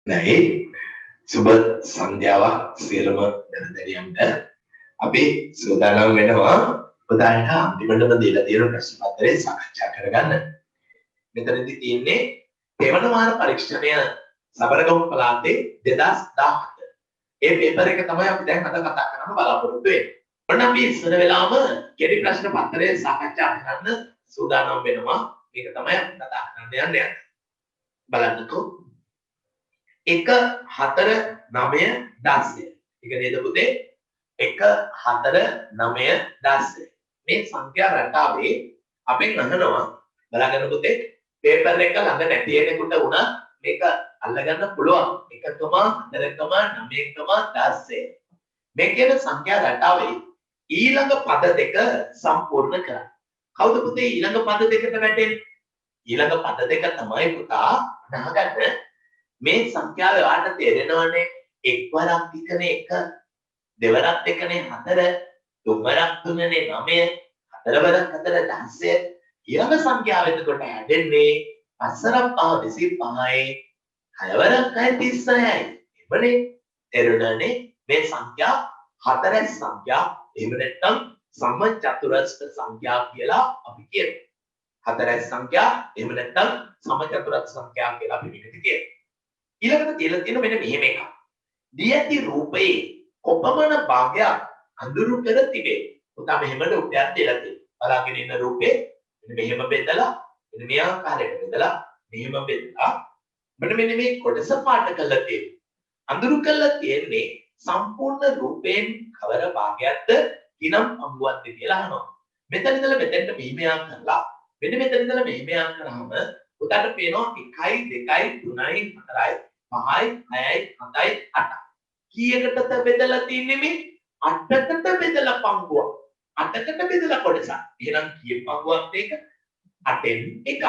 Baik, සුබ සන්ධ්‍යාවක් සියලුම නිලධාරියන්ට. අපි සූදානම් වෙනවා පුතාට අන්තිමටම දීලා තියෙන ප්‍රශ්න පත්‍රය සාකච්ඡා කරගන්න. මෙතනදී තියෙන්නේ දෙවන වාර පරීක්ෂණය සබරගමු පළාතේ 2017. ඒ පේපර් එක තමයි අපි දැන් අද කතා කරන්න බලාපොරොත්තු වෙන්නේ. ඔන්න අපි ඉස්සර වෙලාම කෙටි ප්‍රශ්න පත්‍රය සාකච්ඡා කරන්න සූදානම් වෙනවා. මේක තමයි අපි කතා කරන්න යන්නේ. බලන්නකෝ. 1 4 9 10. ඒක නේද පුතේ? 1 4 9 10. මේ සංඛ්‍යා රටාවේ අපෙන් අහනවා බලන්න පුතේ පේපර් එක ළඟ නැති කෙනෙකුට උනා මේක අල්ලගන්න පුළුවන් 1,4,9,10. මේ කියන සංඛ්‍යා රටාවේ ඊළඟ පද දෙක සම්පූර්ණ කරන්න. කවුද පුතේ ඊළඟ පද දෙකට වැටෙන්නේ? ඊළඟ පද දෙක තමයි පුතා අහගන්න. මේ සංඛ්‍යාව ඔයාලට තේරෙනවනේ එක්වරක් එකනේ 1 දෙවරක් එකනේ 4 තුන්වරක් 3නේ 9 හතරවරක් 4 16 ඊළඟ සංඛ්‍යාව එතකොට හැදෙන්නේ 5 25යි 6වරක් 36යි එබනේ තේරුණානේ මේ සංඛ්‍යා හතරස් සංඛ්‍යා එහෙම නැත්නම් සමචතුරස්‍ර සංඛ්‍යා කියලා අපි කියනවා හතරස් සංඛ්‍යා එහෙම නැත්නම් සමචතුරස්‍ර සංඛ්‍යා කියලා අපි මේකට කියනවා ඊළඟට කියලා තියෙන මෙන්න මෙහෙම එකක්. දී ඇති රූපේ කොපමණ භාගයක් අඳුරු කර තිබේ. උතා මෙහෙමද උත්තරයක් දෙලා තියෙනවා. බලාගෙන ඉන්න රූපේ මෙන්න මෙහෙම බෙදලා මෙන්න මේ ආකාරයට බෙදලා මෙහෙම බෙදලා මෙන්න මේ කොටස පාට කරලා තියෙනවා. අඳුරු කරලා තියෙන්නේ සම්පූර්ණ රූපයෙන් කවර භාගයක්ද කිනම් අඹුවක්ද කියලා අහනවා. මෙතන ඉඳලා මෙතෙන්ට මෙහෙම කරලා මෙන්න මෙතන ඉඳලා මෙහෙම කරාම උදාට පේනවා 1 2 3 4 5යි 6යි 7යි 8. කීයකටද බෙදලා තින්නේ මේ? 8කට බෙදලා පංගුවක්. 8කට බෙදලා කොටසක්. එහෙනම් කීයේ පංගුවක්ද ඒක? 8න් එකක්.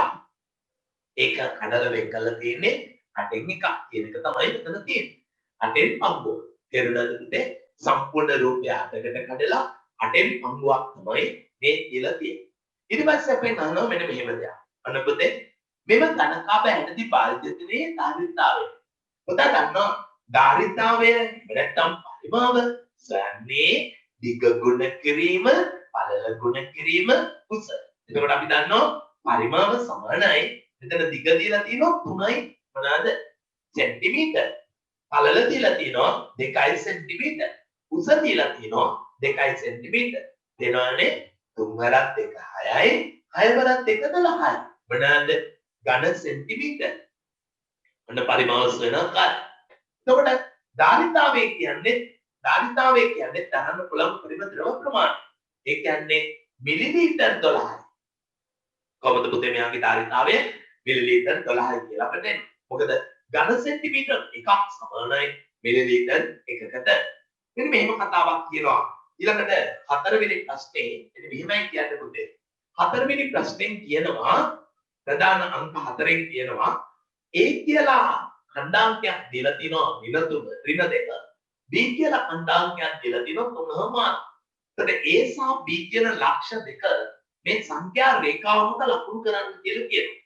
ඒක කඩලා වෙන් කරලා තියෙන්නේ 8න් එකක් කියන එක තමයි මෙතන තියෙන්නේ. 8න් පංගුව. තේරුණාද පුතේ? සම්පූර්ණ රූපය 8කට කඩලා 8න් පංගුවක් තමයි මේ කියලා තියෙන්නේ. ඊට පස්සේ අපි නහනවා මෙන්න මෙහෙම දෙයක්. අන්න පුතේ මෙම ගණකාව හැටදී පාරිජිතනේ ධාරිතාවය. පුතා දන්නවා ධාරිතාවය නැත්තම් පරිමාව සන්නේ දිග ගුණ කිරීම පළල ගුණ කිරීම උස. එතකොට අපි දන්නවා පරිමාව සමානයි. මෙතන දිග දීලා තියෙනවා 3යි මොනවාද? සෙන්ටිමීටර්. පළල දීලා තියෙනවා 2යි සෙන්ටිමීටර්. උස දීලා තියෙනවා 2යි සෙන්ටිමීටර්. දෙනවනේ 3 වරක් 2 6යි 6 වරක් 2 12යි. මොනවාද? ඝන සෙන්ටිමීටර්. ඔන්න පරිමාව වෙනකල්. එතකොට ධාරිතාවය කියන්නේ තරන්න පුළුවන් පරිම ද්‍රව ප්‍රමාණය. ඒ කියන්නේ මිලිලීටර් 12යි. කොහොමද පුතේ මෙයාගේ ධාරිතාවය මිලිලීටර් 12යි කියලා අපිට එන්නේ. මොකද ඝන සෙන්ටිමීටර් එකක් සමානයි මිලිලීටර් එකකට. මෙන්න මෙහෙම කතාවක් කියනවා. ඊළඟට 4 වෙනි ප්‍රශ්නේ මෙන්න මෙහෙමයි කියන්නේ පුතේ. 4 වෙනි ප්‍රශ්නෙන් කියනවා ප්‍රධාන අංක 4න් කියනවා A කියලා ඛණ්ඩාංකයක් දීලා තිනවා ඍණ 2 B කියලා ඛණ්ඩාංකයක් දීලා තිනවා 3 මාන. එතකොට A සහ B කියන ලක්ෂ දෙක මේ සංඛ්‍යා රේඛාව මත ලකුණු කරන්න කියලා කියනවා.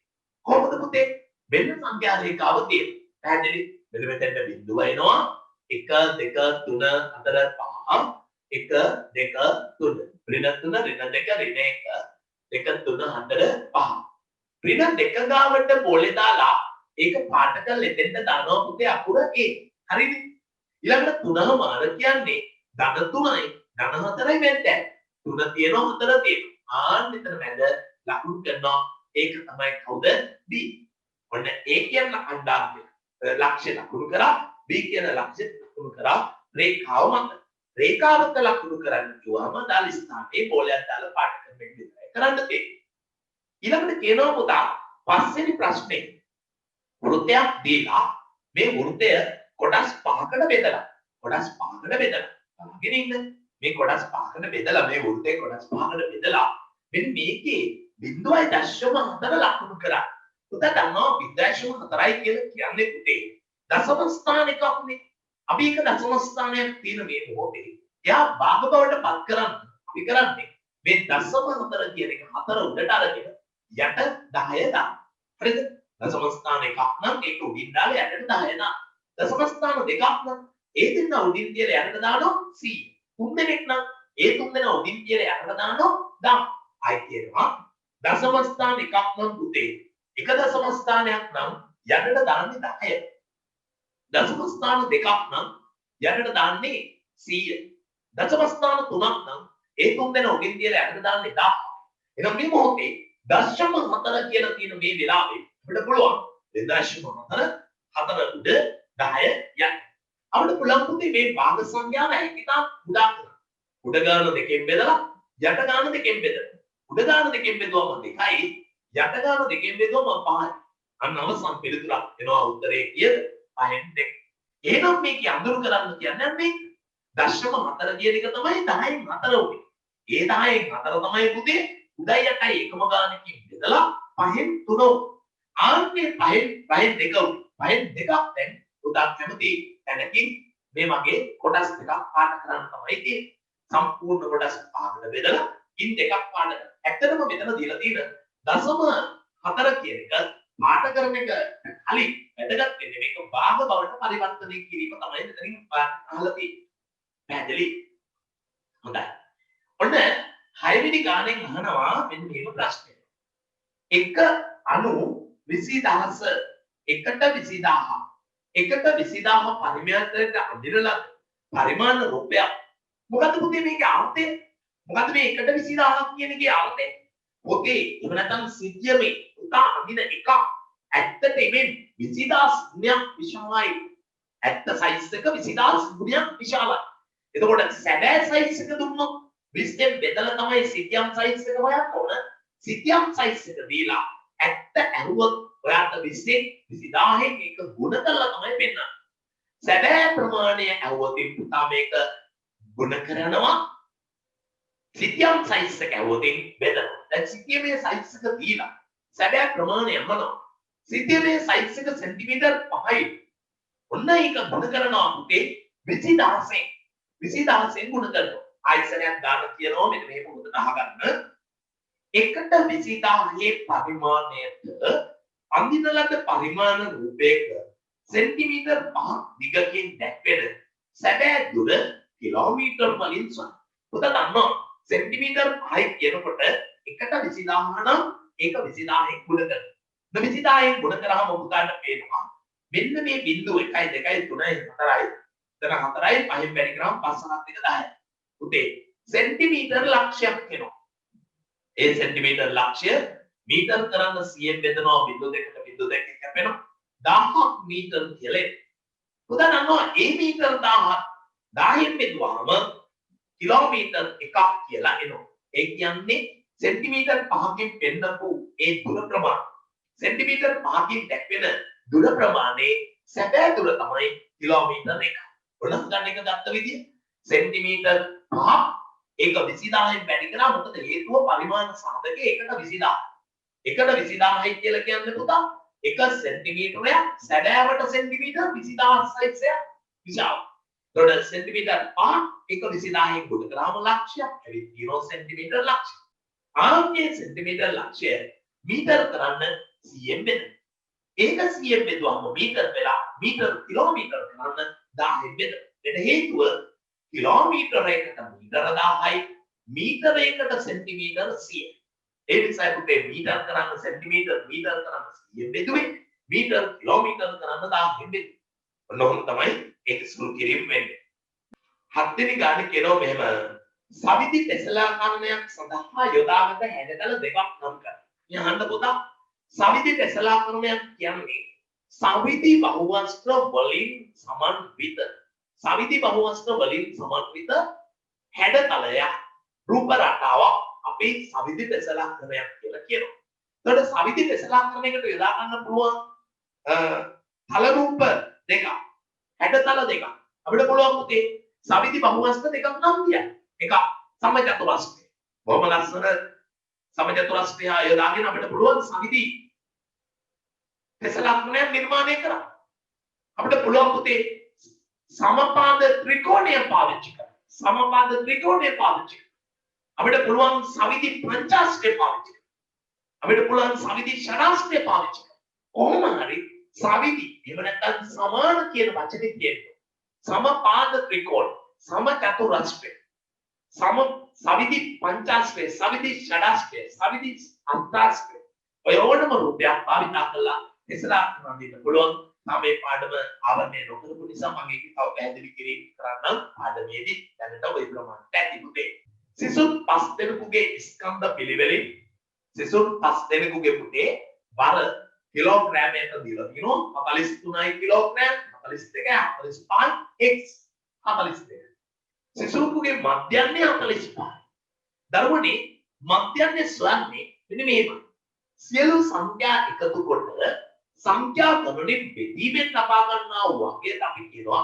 කොහොමද පුතේ? මෙන්න සංඛ්‍යා රේඛාව තියෙනවා. පැහැදිලි? මෙන්න මෙතෙන්ට බිඳුව එනවා 1 2 3 4 5 1 2 3 ඍණ 3 ඍණ 2 ඍණ 1 2 3 4 5 ඍණ 2 ගාවට බෝලේ දාලා ඒක පාට කරලා එතෙන්ට දානවා පුතේ අකුර A. හරිද? ඊළඟට 3 මාර කියන්නේ ධන 3යි ධන 4යි මැද්ද. 3 තියෙනවා 4 තියෙනවා. ආන්න මෙතන මැද ලකුණු කරනවා. ඒක තමයි කවුද? B. ඔන්න A කියන ඛණ්ඩාංකය ලක්ෂ්‍ය ලකුණු කරා B කියන ලක්ෂ්‍ය ලකුණු කරා රේඛාව මත. රේඛාවට ලකුණු කරන්න කිව්වම දාල ස්ථානයේ බෝලයක් දාලා පාට කරන්න විතරයි කරන්න තියෙන්නේ. ඊළඟට කියනවා පුතා පස්වෙනි ප්‍රශ්නේ වෘත්තයක් දීලා මේ වෘත්තය කොටස් 5කට බෙදලා බලගෙන ඉන්න මේ කොටස් 5කට බෙදලා මේ වෘත්තේ කොටස් 5කට බෙදලා මෙන්න මේකේ 0.4 ලකුණු කරා. පුතා දන්නවා 0.4යි කියලා කියන්නේ පුතේ දශම ස්ථාන එකක්නේ. අපි එක දශම ස්ථානයක් තියෙන මේ මොහොතේ එයා භාග බවට පත් කරන්න අපි කරන්නේ මේ දශම 4 කියන එක 4 උඩට අරගෙන යට 10 දාන්න. හරිද? දශම ස්ථාන එකක් නම් ඒක උඩින් දාලා යටට 10 දාන්න. දශම ස්ථාන දෙකක් නම් ඒ දෙන්න උඩින් තියලා යන්න දානවා 100. තුන් දෙනෙක් නම් ඒ තුන් දෙනා උඩින් තියලා යන්න දානවා 10. ආයි කියනවා දශම ස්ථාන එකක් නම් පුතේ එක දශම ස්ථානයක් නම් යන්නට දාන්නේ 10. දශම ස්ථාන දෙකක් නම් යන්නට දාන්නේ 100. දශම ස්ථාන තුනක් නම් ඒ තුන් දෙනා උඩින් තියලා යන්න දාන්නේ 10. එහෙනම් මේ මොහොතේ දශම 4 කියලා තියෙන මේ වෙලාවේ අපිට පුළුවන් 2.4 4 උඩ 10 යන්න. අපිට පුළුවන් පුතේ මේ භාග සංඛ්‍යාව හැකිතා ගොඩක් කරනවා. උඩ ගාන දෙකෙන් බෙදලා යට ගාන දෙකෙන් බෙදලා. උඩ ගාන දෙකෙන් බෙදුවම 2යි යට ගාන දෙකෙන් බෙදුවම 5යි. අන්න අවසන් පිළිතුරක් එනවා උත්තරේ කීයද? 5න් 2. එහෙනම් මේක අඳුර කරන්න කියන්නේ මේ දශම 4 කියන එක තමයි 10න් 4 උනේ. ඒ 10න් 4 තමයි පුතේ උඩයි යටයි එකම ගානකින් බෙදලා 5න් 3 ආන්නේ 5න් 2 5න් 2ක් දැන් උදා කැමති තැනකින් මේ මගේ කොටස් දෙකක් පාඩම් කරන්න තමයි තියෙන්නේ. සම්පූර්ණ කොටස් පාඩම බෙදලා ඉන් දෙකක් පාඩම්. ඇත්තටම මෙතන දීලා තියෙන දශම 4 කියන එක පාඩම් කරන එක කලින් වැදගත් වෙන්නේ මේක භාග බවට පරිවර්තනය කිරීම තමයි මෙතනින් අහලා තියෙන්නේ. පැහැදිලි? හොඳයි. ඔන්න 6 වෙනි ගානෙන් අහනවා මෙන්න මේක ප්‍රශ්නය. 1.20,000 එකට 20,000 එකට 20,000 පරිමාණයට අඳිරලා පරිමාණ රූපයක්. මොකද්ද පුතේ මේකේ අර්ථය? මොකද්ද මේ එකට 20,000ක් කියන එකේ අර්ථය? පොතේ එහෙම නැත්නම් සිද්ධියමේ උතා අඳින එක ඇත්තට මේ 20,000 ගුණයක් විශාලයි. ඇත්ත සයිස් එක 20,000 ගුණයක් විශාලයි. එතකොට සැබෑ සයිස් එක දුන්නොත් 20ෙන් බෙදලා තමයි සිතියම් සයිස් එක හොයන්න ඕන. සිතියම් සයිස් එක දීලා ඇත්ත ඇහුවොත් ඔයාට 20ෙන් 20,000න් එක ගුණ කරලා තමයි පෙන්නන්නේ. සැබෑ ප්‍රමාණය ඇහුවොත් පුතා මේක ගුණ කරනවා. සිතියම් සයිස් එක ඇහුවොත් බෙදනවා. දැන් සිතියමේ සයිස් එක දීලා සැබෑ ප්‍රමාණය අහනවා. සිතියමේ සයිස් එක සෙන්ටිමීටර් 5යි. ඔන්න ඒක ගුණ කරනවා පුතේ 20,000න්. 20,000න් ගුණ කරනවා. ආයතනයක් ගන්න කියනවා මෙන්න මේක හොඳට අහගන්න. එකට 20,000ේ පරිමාණයට අඳින ලද පරිමාණ රූපයක සෙන්ටිමීටර් 5 දිගකින් දැක්වෙන සැබෑ දුර කිලෝමීටර් වලින් සම. පුතා දන්නවා සෙන්ටිමීටර් 5යි කියනකොට එකට 20,000 නම් ඒක 20,000ෙන් ගුණ කරනවා. 20,000ෙන් ගුණ කරාම පුතාට පේනවා මෙන්න මේ බිංදුව 1 2 3 4යි. එතන 4යි 5න් බැරි කරාම 5 7 2 10යි. පුතේ සෙන්ටිමීටර් ලක්ෂයක් වෙනවා. ඒ සෙන්ටිමීටර් ලක්ෂය මීටර් කරන්න 100ෙන් බෙදනවා 0.2 කැපෙනවා 1000ක් මීටර් කියලා. පුතා දන්නවා ඒ මීටර් 1000න් බෙදුවාම කිලෝමීටර් එකක් කියලා එනවා. ඒ කියන්නේ සෙන්ටිමීටර් 5කින් පෙන්නපු ඒ දුර ප්‍රමාණය. සෙන්ටිමීටර් 5කින් දැක්වෙන දුර ප්‍රමාණය සැබෑ දුර තමයි කිලෝමීටර් 1. ඔන්න ගන්න එක ගත්ත විදිය සෙන්ටිමීටර් 5 ඒක 20,000න් බැරි කරා මොකද හේතුව පරිමාණ සාධකයේ එකට 20,000. එකට 20,000යි කියලා කියන්නේ පුතා 1 සෙන්ටිමීටරයක් සැබෑවට සෙන්ටිමීටර් 20,000 සයිස් එක විශාල. ඒතකොට සෙන්ටිමීටර් 5 එක 20,000න් ගුණ කරාම ලක්ෂයක් ඇවිත් 0 සෙන්ටිමීටර් ලක්ෂය. ආන්නේ සෙන්ටිමීටර් ලක්ෂය මීටර කරන්න 100ෙන් බෙදන්න. ඒක 100ෙන් බෙදුවම මීටර වෙලා මීටර කිලෝමීටර කරන්න 1000ෙන් බෙදන්න. එතන හේතුව කිලෝමීටරයකට මීටර 1000යි මීටරයකට සෙන්ටිමීටර 100යි. ඒ නිසා පුතේ මීටර කරන්න සෙන්ටිමීටර මීටර කරන්න 100ෙන් බෙදුවේ මීටර කිලෝමීටර කරන්න 1000ෙන් බෙදුවේ. ඔන්න තමයි ඒක සුළු කිරීම වෙන්නේ. 7 වෙනි ගානේ කියනවා මෙහෙම සවිදි ටෙස්ලාකරණයක් සඳහා යොදාගත හැඩතල දෙකක් නම් කරන්න. මේ අහන්න පුතා සවිදි ටෙස්ලාකරණයක් කියන්නේ සවිදි බහුවස්ත්‍ර වලින් සමන්විත සවිදි බහුවස්ත්‍ර වලින් සමන්විත හැඩතලයක් රූප රටාවක් අපි සවිදි ටෙස්ලාකරණයක් කියලා කියනවා. එතකොට සවිදි ටෙස්ලාකරණයකට යොදා ගන්න පුළුවන් තල රූප දෙකක් හැඩතල දෙකක් අපිට පුළුවන් පුතේ සවිදි බහුවස්ත්‍ර දෙකක් නම් කියන්න. එකක් සමචතුරස්‍රය. බොහොම ලස්සන සමචතුරස්‍රය යොදාගෙන අපිට පුළුවන් සවිදි ටෙස්ලාකරණයක් නිර්මාණය කරන්න. අපිට පුළුවන් පුතේ සමපාද ත්‍රිකෝණය පාවිච්චි කරන්න. සමපාද ත්‍රිකෝණය පාවිච්චි කරන්න. අපිට පුළුවන් සවිදි පංචාස්ත්‍රය පාවිච්චි කරන්න. අපිට පුළුවන් සවිදි ෂඩාස්ත්‍රය පාවිච්චි කරන්න. කොහොම හරි සවිදි එහෙම නැත්නම් සමාන කියන වචනේ තියෙනවා. සමපාද ත්‍රිකෝණ, සමචතුරස්‍රය, සම සවිදි පංචාස්ත්‍රය, සවිදි ෂඩාස්ත්‍රය, සවිදි අෂ්ටාස්ත්‍රය. ඔය ඕනම රූපයක් භාවිතා කළා ඉස්සරහ නඳින්න පුළුවන්. මේ පාඩම ආවරණය නොකරපු නිසා මම ඒක තව පැහැදිලි කිරීම කරන්නම් පාඩමේදී. දැනට ওই ප්‍රමාණයට ඇති පුතේ. සිසුන් 5 දෙනෙකුගේ ස්කන්ධ පිළිවෙලින් සිසුන් 5 දෙනෙකුගේ පුතේ බර කිලෝග්‍රෑමයක දීලා තිනවා 43 කිලෝග්‍රෑම්, 42, 45, x 42. සිසුන්ගේ මධ්‍යන්නේ 45. දරුවනේ මධ්‍යන්නේ සොයන්නේ මෙන්න මේක. සියලු සංඛ්‍යා එකතු කොට සංඛ්‍යා ගණනින් බෙදීමෙන් ලබා ගන්නා වගේ අපි කියනවා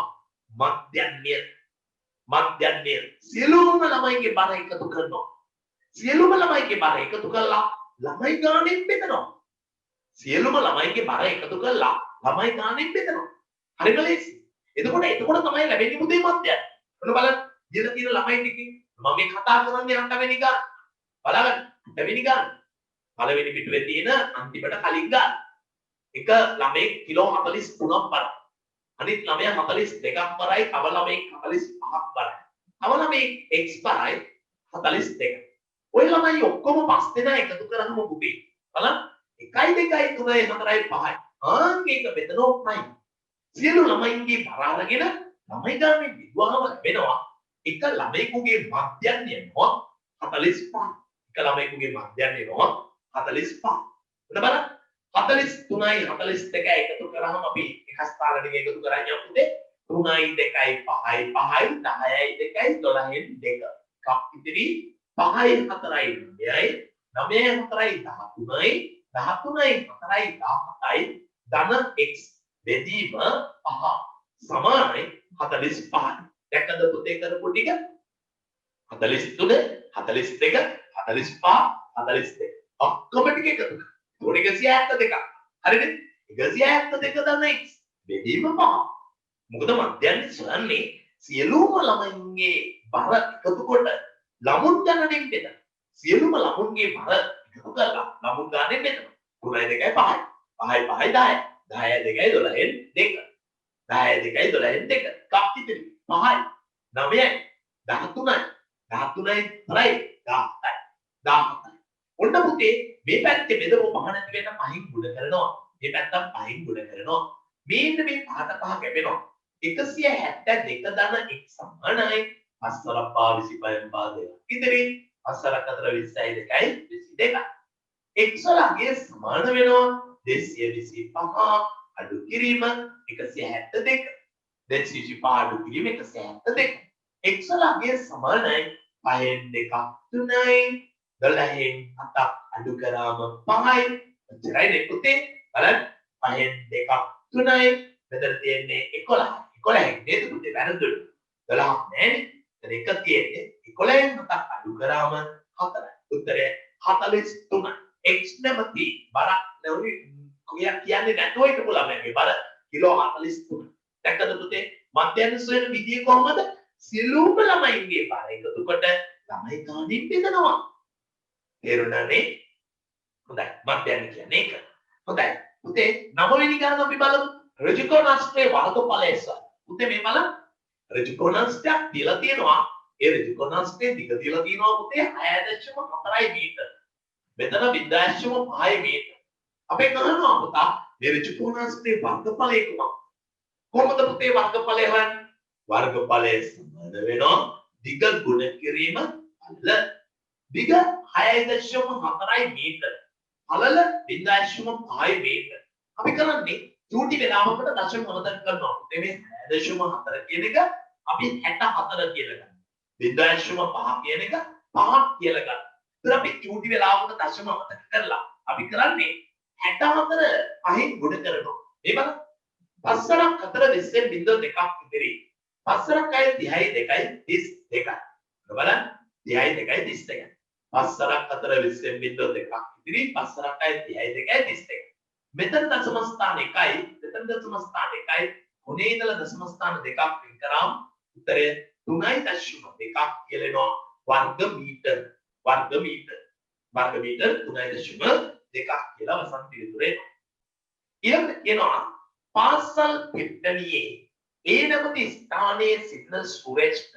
මධ්‍යන්‍ය. මධ්‍යන්‍ය සියලුම ළමයිගේ බර එකතු කරනවා. සියලුම ළමයිගේ බර එකතු කළා ළමයි ගානෙන් බෙදනවා. සියලුම ළමයිගේ බර එකතු කළා ළමයි ගානෙන් බෙදනවා. හරිද ලේසි? එතකොට තමයි ලැබෙන්නේ මුදේ මධ්‍යන්‍ය. ඔන්න බලන්න දින තියෙන ළමයි ටිකේ මම මේ කතා කරන්නේ 8වෙනි ගාන. බලන්න 8වෙනි ගාන. පළවෙනි පිටුවේ තියෙන අන්තිමට කලින් ගාන. එක ළමයෙක් කිලෝ 43ක් බරයි. අනිත් ළමයා 42ක් බරයි, තව ළමයෙක් 45ක් බරයි. තව ළමයෙක් x බරයි 42. ඔය ළමයි ඔක්කොම 5 දෙනා එකතු කරාම පුතේ. බලන්න 1 2 3 4 5. ආන්ගේක බෙදනෝමයි. සියලු ළමයින්ගේ බර අරගෙන ළමයි ගානේ බෙදුවාම ලැබෙනවා එක ළමයෙකුගේ මධ්‍යන්‍ය නොත් 45. එක ළමයෙකුගේ මධ්‍යන්‍ය නොත් 45. එතන බලන්න 43යි 42යි එකතු කරාම අපි එක ස්ථානයකට එකතු කරන්නේ අපුතේ 3යි 2යි 5යි 5යි 10යි 2යි 12යි 2. කප් ඉතිරි 5යි 4යි 9යි 9යි 4යි 13යි 13යි 4යි 17යි ධන x බෙදීම 5 සමානයි 45යි. දැක්කද පුතේ කරපු ටික? 43 42 45 42 ඔක්කොම ටික එකතු කරා. උඩ 172ක්. හරිද? 172 දන්න x බෙදීම 5. මොකද මධ්‍යන්නේ සොයන්නේ සියලුම ළමයින්ගේ බර එකතු කොට ළමුන් ගණනෙන් බෙදන. සියලුම ළමුන්ගේ බර එකතු කරලා ළමුන් ගණනෙන් බෙදනවා. 3යි 2යි 5යි. 5යි 5යි 10යි. 10යි 2යි 12න් 2. 10යි 2යි 12න් 2. කප්පිතිරි 5යි 9යි 13යි 13යි 3යි 17යි 17යි. ඔන්න පුතේ මේ පැත්තේ බෙදපු පහ නැති වෙන පහින් ගුණ කරනවා. මේ පැත්තත් පහින් ගුණ කරනවා. මේන්න මේ පහට පහ කැපෙනවා. 172 ධන x සමානයි 5 පහ 25න් පාදේ. ඉතින් 5 4 20යි 2යි 22. x වලගේ සමාන වෙනවා 225 අඩු කිරීම 172. 225 අඩු කිරීම 172. x වලගේ සමානයි 5න් 2ක් 3යි 12න් 7ක් අඩු කරාම 5යි. එච්චරයි නේ පුතේ. බලන්න 5න් 2ක් 3යි. මෙතන තියෙන්නේ 11. 11න් නේද පුතේ වැරදුනේ. 12ක් නෑනේ. එතන එක තියෙන්නේ 11න් 7ක් අඩු කරාම 4යි. උත්තරය 43. x නැමැති බරක් නැවි කියන්නේ නැතුව හිටපු ළමයාගේ බර කිලෝ 43. දැක්කද පුතේ? මධ්‍යස්ථ සොයන විදිය කොහොමද? සියලුම ළමයින්ගේ බර එකතු කොට ළමයි ගානින් බෙදනවා. තේරුණානේ? හොඳයි. මධ්‍යස්ථ කියන්නේ ඒක. හොඳයි. පුතේ 9 වෙනි ගණන අපි බලමු. ඍජුකෝණාංශයේ වර්ගඵලය සහ. පුතේ මේ බලන්න. ඍජුකෝණාංශයක් තියලා තියෙනවා. ඒ ඍජුකෝණාංශයේ දිග තියලා තියෙනවා පුතේ 6.4 මීටර. මෙතන 0.5 මීටර. අපි කරනවා පුතා මේ ඍජුකෝණාංශයේ වර්ගඵලය කොහොමද? කොහොමද පුතේ වර්ගඵලය හොයන්නේ? වර්ගඵලය සමාන වෙනවා දිග ගුණ කිරීම පළල. දිග 6.4 මීටර. පළල 0.5 මීටර. අපි කරන්නේ චූටි වෙලාවකට දශම අමතක කරනවා. මේ 6.4 කියන එක අපි 64 කියලා ගන්නවා. 0.5 කියන එක 5ක් කියලා ගන්නවා. ඒත් අපි චූටි වෙලාවකට දශම අමතක කරලා අපි කරන්නේ 64 5න් ගුණ කරනවා. මේ බලන්න. 5ක් 4 20න් බිඳුව 2ක් ඉතිරි. 5ක් 6 30යි 2යි 32යි. බලන්න 30යි 2යි 32යි. 5ක් 4 20න් බිඳුව 2ක් ඉතිරි. 5ක් 6 30යි 2යි 32යි. මෙතන දශම ස්ථාන 1යි, මෙතන දශම ස්ථාන 1යි. කොනේ ඉඳලා දශම ස්ථාන 2ක් වෙන් කරාම උත්තරය 3.2ක් කියලෙනවා වර්ග මීටර. වර්ග මීටර. වර්ග මීටර 3.2ක් කියලා වසන් පිළිතුරේ. ඊළඟට කියනවා පාසල් පිට්ටනියේ ඒ නැමැති ස්ථානයේ සිටින සුරේෂ්ට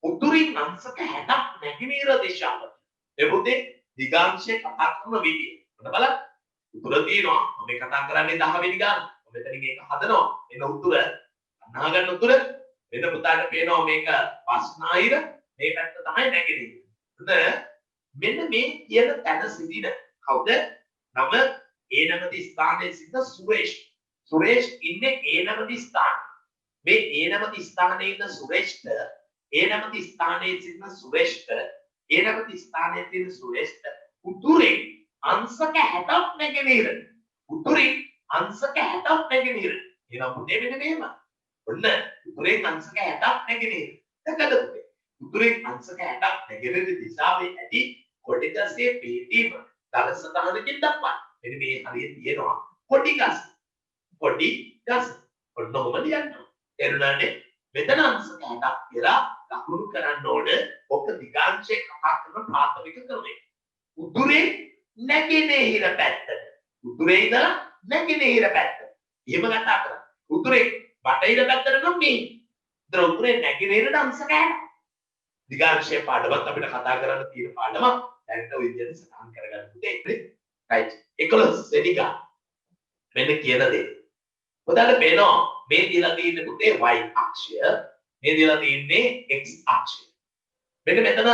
උතුරින් අංශක 60ක් නැගෙනහිර දිශාවට එපොතේ දිගාංශය කතා කරන විදිය. මොන බලන්න. උතුර තියෙනවා. මම කතා කරන්නේ 10 වෙනි ගාන. මම මෙතනින් මේක හදනවා. එන උතුර අන්නා ගන්න උතුර වෙන පුතාට පේනවා මේක පස්නාහිර මේ පැත්ත තමයි නැගෙනහිර. මෙන්න මේ කියන තැන සිටින කවුද? නම ඒ නැමැති ස්ථානයේ සිටින සුරේෂ්. සුරේෂ් ඉන්නේ ඒ නැමැති ස්ථාන. මේ ඒ නැමැති ස්ථානයේ ඉන්න සුරේෂ්ට ඒ නැමැති ස්ථානයේ සිටින සුරේෂ්ට ඒ නැමැති ස්ථානයේ තියෙන සුරේෂ්ට උතුරේ අංශක 60ක් නැගෙනහිර. උතුරේ අංශක 60ක් නැගෙනහිර. එනවා පුතේ මෙන්න මෙහෙම. ඔන්න උතුරේ අංශක 60ක් නැගෙනහිර. දැකද පුතේ? උතුරේ අංශක 60ක් නැගෙනහිර දිශාවේ ඇති කොටිගසේ පිටීම දල සතහනකින් දක්වන්න. මෙන්න මේ හරිය තියෙනවා කොටිගස්. කොටිගස්. ඔන්න ඔබ ලියන්න. එරුණානේ මෙතන අංශක 60ක් කියලා ලකුණු කරන්න ඕන. ඔක දිගාංශයේ කතා කරන ප්‍රාථමික ක්‍රමය. උතුරේ නැගෙනහිර පැත්තට. උතුරේ ඉඳලා නැගෙනහිර පැත්තට. එහෙම කතා කරා. උතුරේ බටහිර පැත්තට නම් මේ. ඉතින් උතුරේ නැගෙනහිරට අංශක 60ක්. දිගාංශයේ පාඩමත් අපිට කතා කරන්න තියෙන පාඩම දැන් ඔය විදිහට සටහන් කරගන්න පුතේ. right. 11 වෙනි ගාන. මෙන්න කියන දේ. ඔයාලට පේනවා මේ දීලා තියෙන්නේ පුතේ y අක්ෂය. මේ දීලා තියෙන්නේ x අක්ෂය. මෙන්න මෙතන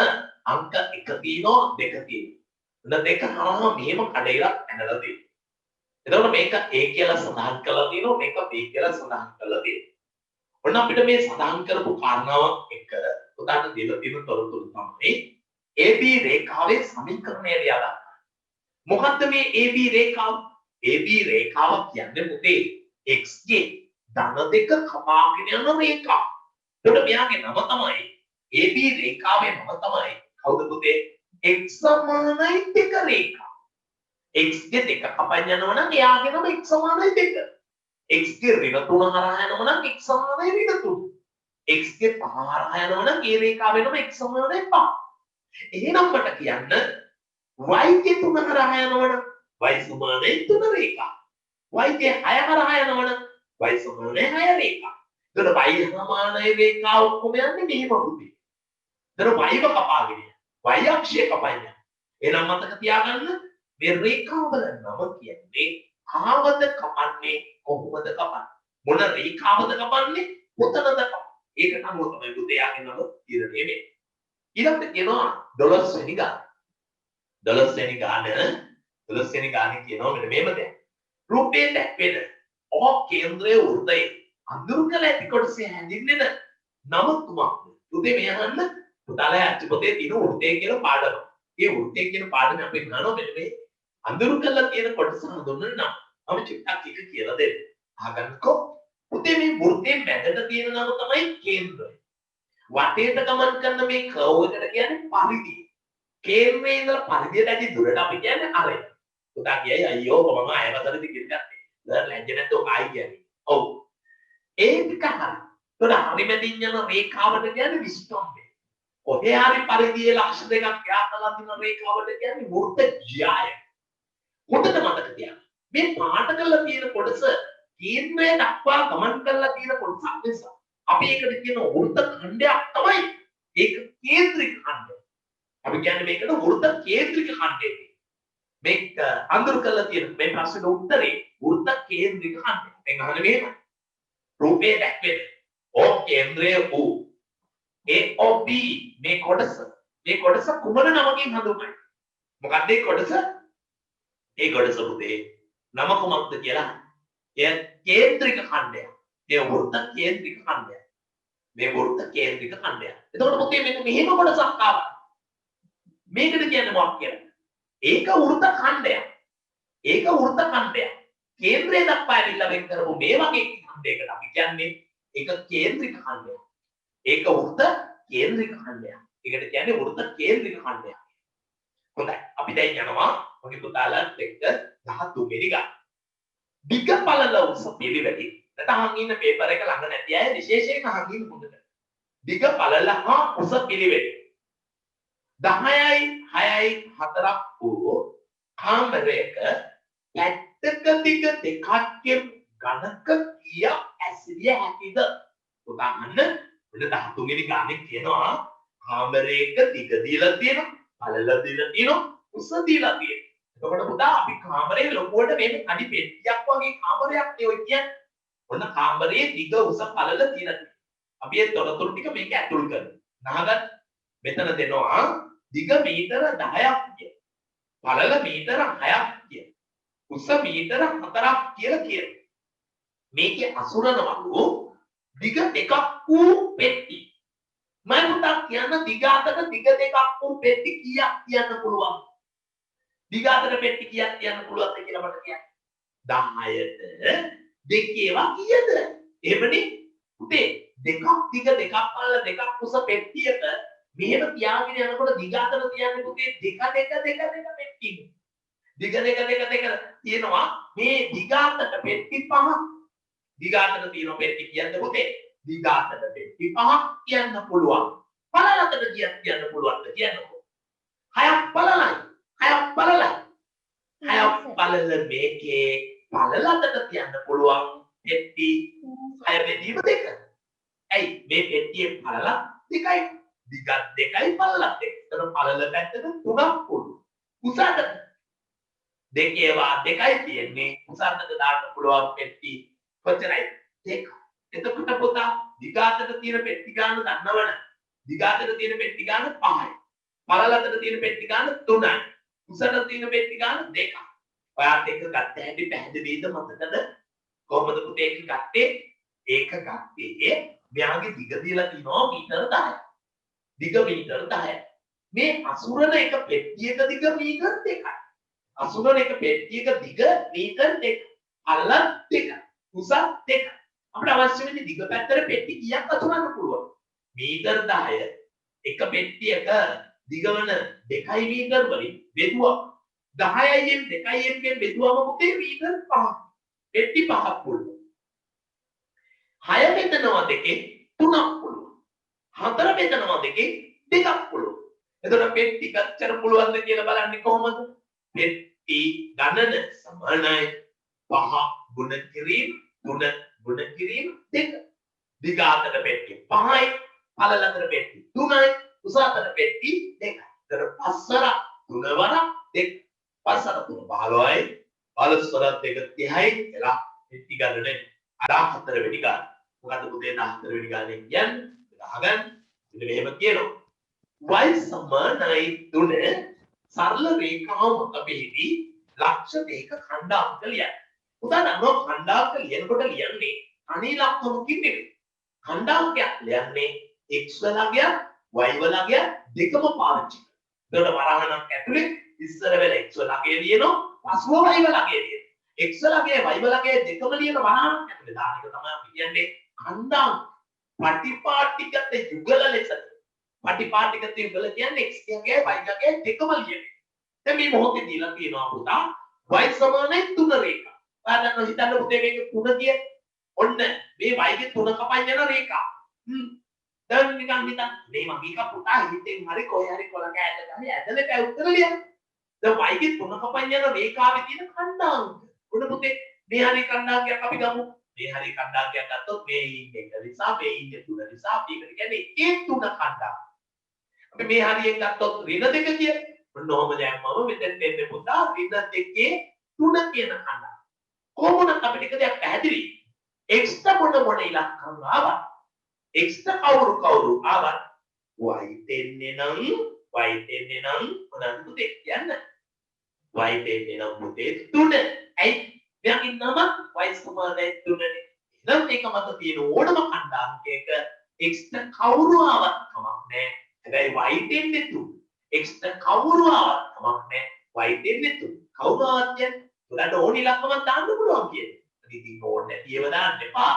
අංක 1 තියෙනවා 2 තියෙනවා. එන දෙක හරහා මෙහෙම කඩේලා ඇනලා තියෙනවා. එතකොට මේක a කියලා සඳහන් කරලා තියෙනවා මේක b කියලා සඳහන් කරලා තියෙනවා. ඔන්න අපිට මේ සඳහන් කරපු කාරණාවක් එක්ක උදාහරණ දෙලා තියෙන තොරතුරු තමයි AB රේඛාවේ සමීකරණය ලියා ගන්න. මොකද්ද මේ AB රේඛාව? AB රේඛාව කියන්නේ පුතේ x ගේ ධන දෙක කපාගෙන යන රේඛාව. එතකොට මෙයාගේ නම තමයි AB රේඛාවේ නම තමයි කවුද පුතේ? x සමානයි 2 රේඛාව. x ගේ දෙක කපන් යනවා නම් එයාගේ නම x සමානයි 2. x ගේ ඍණ 3 හරහා යනවා නම් x සමානයි ඍණ 3. x ගේ 5 හරහා යනවා නම් ඒ රේඛාවේ නම x සමානයි 5. එහෙනම් මට කියන්න y ගේ 3 හරහා යනවා නම් y සමානයි 3 රේඛාව. y ගේ 6 හරහා යනවා නම් y සමානයි 6 රේඛාව. එතකොට y සමානයි රේඛාව ඔක්කොම යන්නේ මෙහෙම පුතේ. එතකොට y ව කපාගෙන y අක්ෂය කපන්න. එහෙනම් මතක තියාගන්න මේ රේඛාවල නම කියන්නේ ආවද කපන්නේ කොහොමද කපන්නේ? මොන රේඛාවද කපන්නේ? කොතනද කපන්නේ? ඒකට අනුව තමයි පුතේ යාගේ නම තීරණය වෙන්නේ. ඊළඟට කියනවා 12 වෙනි ගාන. 12 වෙනි ගානේ කියනවා මෙන්න මේම දැන්. රූපයේ දැක්වෙන ඕ කේන්ද්‍රයේ වෘත්තයේ අඳුරු කළ ඇති කොටසේ හැඳින්වෙන නම කුමක්ද? පුතේ මේ අහන්න පුතාලා අච්චපොතේ තියෙන වෘත්තය කියලා පාඩම. මේ වෘත්තය කියන පාඩමේ අපි ගන්නවා මෙන්න මේ අඳුරු කළා තියෙන කොටස හඳුන්වන නම. අපි චුට්ටක් එක කියලා දෙන්න. අහගන්නකෝ. පුතේ මේ වෘත්තයේ මැදට තියෙන නම තමයි කේන්ද්‍රය. වටේට ගමන් කරන මේ කර්ව් එකට කියන්නේ පරිධිය. කේන්ද්‍රයේ ඉඳලා පරිධියට ඇති දුරට අපි කියන්නේ අරය. පුතා කියයි අයියෝ මම අයවතරදි කියන්නේ. දැන් ලැජ්ජ නැද්ද ඔක ආයි කියන්නේ. ඔව්. ඒක හරි. ඒතකොට හරි මැදින් යන රේඛාවට කියන්නේ විස්තම්භය. ඔහේ හරි පරිධියේ ලක්ෂ දෙකක් යාත්‍රා දින රේඛාවට කියන්නේ වෘත්ත ජ්‍යාය. හොඳට මතක තියාගන්න. මේ පාට කරලා තියෙන කොටස කේන්ද්‍රය දක්වා ගමන් කරලා තියෙන කොටසක් නිසා අපි ඒකට කියන වෘත්ත ඛණ්ඩයක් තමයි. ඒක කේන්ද්‍රික ඛණ්ඩය. අපි කියන්නේ මේකට වෘත්ත කේන්ද්‍රික ඛණ්ඩය. මේක අඳුර කරලා තියෙන මේ ප්‍රශ්නෙට උත්තරේ වෘත්ත කේන්ද්‍රික ඛණ්ඩය. දැන් අහන්නේ මෙහෙමයි. රූපයේ දැක්වෙන ඕ කේන්ද්‍රය වූ AOB මේ කොටස කුමන නමකින් හඳුන්වන්නේ? මොකක්ද මේ කොටස? ඒ කොටස පුතේ නම කුමක්ද කියලා. එය කේන්ද්‍රික ඛණ්ඩය. ඒ වෘත්ත කේන්ද්‍රික ඛණ්ඩය. මේ වෘත්ත කේන්ද්‍රික ඛණ්ඩය. එතකොට පුතේ මෙන්න මෙහෙම කොටසක් ආවා. මේකට කියන්නේ මොකක්ද කියලා? ඒක වෘත්ත ඛණ්ඩයක්. ඒක වෘත්ත ඛණ්ඩයක්. කේන්ද්‍රය දක්වා ඇවිල්ලා වෙන් කරපු මේ වගේ ඛණ්ඩයකට අපි කියන්නේ ඒක කේන්ද්‍රික ඛණ්ඩයක්. ඒක වෘත්ත කේන්ද්‍රික ඛණ්ඩයක්. ඒකට කියන්නේ වෘත්ත කේන්ද්‍රික ඛණ්ඩයක්. හොඳයි. අපි දැන් යනවා මොකද පුතාලත් එක්ක 13 වෙනි ගාන. දිග පළල උස පිළිවෙලයි. නැත්නම් ඉන්න පේපර් එක ළඟ නැති අය විශේෂයෙන් අහන් ඉන්න හොඳට. දිග පළල හා උස පිළිවෙලයි. 10යි 6යි 4ක් වූ කාමරයක පැත්තක දිග දෙකක් ගණක කීයක් ඇසිරිය හැකිද? පුතා අන්න මෙන්න 13 වෙනි ගානේ කියනවා කාමරයක දිග දීලා තියෙනවා, පළල දීලා තියෙනවා, උස දීලා තියෙනවා. එතකොට පුතා අපි කාමරේ ලොකුවට මේ අඩි පෙට්ටියක් වගේ කාමරයක් නේ ඔය කියන්නේ. ඔන්න කාමරයේ දිග උස පළල දීලා තියෙනවා. අපි ඒ තොරතුරු ටික මේක ඇතුල් කරනවා. නහගන්න. මෙතන දෙනවා දිග මීටර 10ක් කියන. පළල මීටර 6ක් කියන. උස මීටර 4ක් කියලා කියනවා. මේකේ අසුරනවලු දිග දෙකක් වූ පෙට්ටි. මම පුතා කියන්න දිග අතර දිග දෙකක් වූ පෙට්ටි කීයක් කියන්න පුළුවන්? දිග අතර පෙට්ටි කීයක් කියන්න පුළුවන්ද කියලා මට කියන්න. 10ට දෙකේවා කීයද? එහෙමනේ පුතේ දෙකක් දිග දෙකක් පළල දෙකක් උස පෙට්ටියක මෙහෙම තියාගෙන යනකොට දිග අතර තියන්නේ පුතේ දෙක පෙට්ටි. දිග දෙක තියෙනවා මේ දිග අතර පෙට්ටි පහක්. දිග අතර තියෙන පෙට්ටි කියන්න පුතේ දිග අතර පෙට්ටි පහක් කියන්න පුළුවන්. පළල අතර කියන්න පුළුවන්ද කියන්නකෝ. හයක් පළලයි. හයක් පළල මේකේ පළල අතර තියන්න පුළුවන් පෙට්ටි 6 බෙදීම 2. ඇයි මේ පෙට්ටියේ පළල දෙකයි. දිග දෙකයි පළලත් දෙක. එතන පළල පැත්තට 3ක් පුළු. උසට දෙකේවා දෙකයි තියෙන්නේ. උසට දාන්න පුළුවන් පෙට්ටි කොච්චරයි? 2. එතකොට පුතා දිග අතර තියෙන පෙට්ටි ගාන දන්නවනේ. දිග අතර තියෙන පෙට්ටි ගාන 5යි. පළල අතර තියෙන පෙට්ටි ගාන 3යි. උසට තියෙන පෙට්ටි ගාන 2යි. ඔයාත් එක ගත්ත හැටි පැහැදිලිද මතකද? කොහොමද පුතේ ඒක ගත්තේ? ඒක ගත්තේ මෙයාගේ දිග දීලා තිනවා මීටර 10යි. දිග මීටර 10යි. මේ අසුරන එක පෙට්ටියක දිග මීටර 2යි. අසුරන එක පෙට්ටියක දිග මීටර 2යි. පළල 2යි. උස 2යි. අපිට අවශ්‍ය වෙන්නේ දිග පැත්තට පෙට්ටි කීයක් අසුරන්න පුළුවන්? මීටර 10 එක පෙට්ටියක දිගවන 2 මීටර වලින් බෙදුවා 10යින් 2යින් බෙදුවම පුතේ මීටර 5ක්. පෙට්ටි 5ක් පුළුවන්. 6 බෙදනවා දෙකේ 3ක් පුළුවන්. 4 බෙදනවා දෙකේ 2ක් පුළුවන්. එතකොට පෙට්ටි කච්චර පුළුවන්ද කියලා බලන්නේ කොහොමද? පෙට්ටි ගණන සමානයි 5 ගුණ කිරීම 3 ගුණ කිරීම 2. දිග අතර පෙට්ටි 5යි, පළල අතර පෙට්ටි 3යි, උස අතර පෙට්ටි 2යි. එතකොට 5 3 වරක් 2. 5 3 15යි, 15 2 30යි එලා පෙට්ටි ගණන 14 වෙනි ගාන. මොකද පුතේ 14 වෙනි ගානේ කියන්නේ? ගහගන්න. ඉතින් මෙහෙම කියනවා. y සමානයි 3 සරල රේඛාව මතපෙහිදී ලක්ෂ දෙක ඛණ්ඩාංක ලියන්න. උදා නෝ ඛණ්ඩාංක ලියනකොට ලියන්නේ අනේ ලක්ෂණකින් නෙවෙයි. ඛණ්ඩාංකයක් ලියන්නේ x වලගය y වලගය දෙකම පාවිච්චි කරනවා. ඒකට වරහණක් ඇතුලේ ඉස්සර වෙල x වලගය ලියනවා, පසුව y වලගය ලියනවා. x වලගය y වලගය දෙකම ලියන වරහණක් ඇතුලේ දාන එක තමයි අපි කියන්නේ ඛණ්ඩාංක. පටිපාටිගත යුගල ලෙස. පටිපාටිගත යුගල කියන්නේ x යගේ y යගේ දෙකම ලියන්නේ. දැන් මේ මොහොතේ දීලා තියෙනවා පුතා y සමානයි 3 රේඛා. ඔයාලා හිතන්න පුතේ මේක 3 කිය. ඔන්න මේ y ගේ 3 කපන් යන රේඛා. දැන් නිකන් හිතන්න මේ මගේ එක පුතා හිතෙන් හරි කොහේ හරි කොල කෑල්ල ගහලා ඇදලා උත්තර ලියන්න. දැන් y ගේ 3 කපන් යන රේඛාවේ තියෙන ඛණ්ඩාංක. ඔන්න පුතේ මේ හරි ඛණ්ඩාංකයක් අපි ගමු. මේ හරි ඛණ්ඩාංකයක් ගත්තොත් මේ ඉන්නේ 1 නිසා මේ ඉන්නේ 3 නිසා අපි ඒකට කියන්නේ ඒ 3 ඛණ්ඩාංක. අපි මේ හරියෙන් ගත්තොත් ඍණ 2 කිය. ඔන්න ඔහම දැම්මම මෙතෙන් දෙන්නේ පුතා ඍණ 2 3 කියන ඛණ්ඩාංක. කොහොමද අපිට එක දෙයක් පැහැදිලි? x ට මොන ඉලක්කම් ආවත් x ට කවුරු ආවත් y දෙන්නේ නම් මොනවද පුතේ කියන්න? y දෙන්නේ නම් පුතේ 3. ඇයි? මෙයාගේ නම y සමානයි 3නේ. එහෙනම් මේක මත තියෙන ඕනම ඛණ්ඩාංකයක x ට කවුරු ආවත් කමක් නැහැ. හැබැයි y දෙන්නේ 3. x ට කවුරු ආවත් කමක් නැහැ. y දෙන්නේ 3. කවුරු ආවත් කියන්නේ උඩට ඕන ඉලක්කමක් දාන්න පුළුවන් කියන්නේ. ඉතින් ඕනේ නැති ඒවා දාන්න එපා.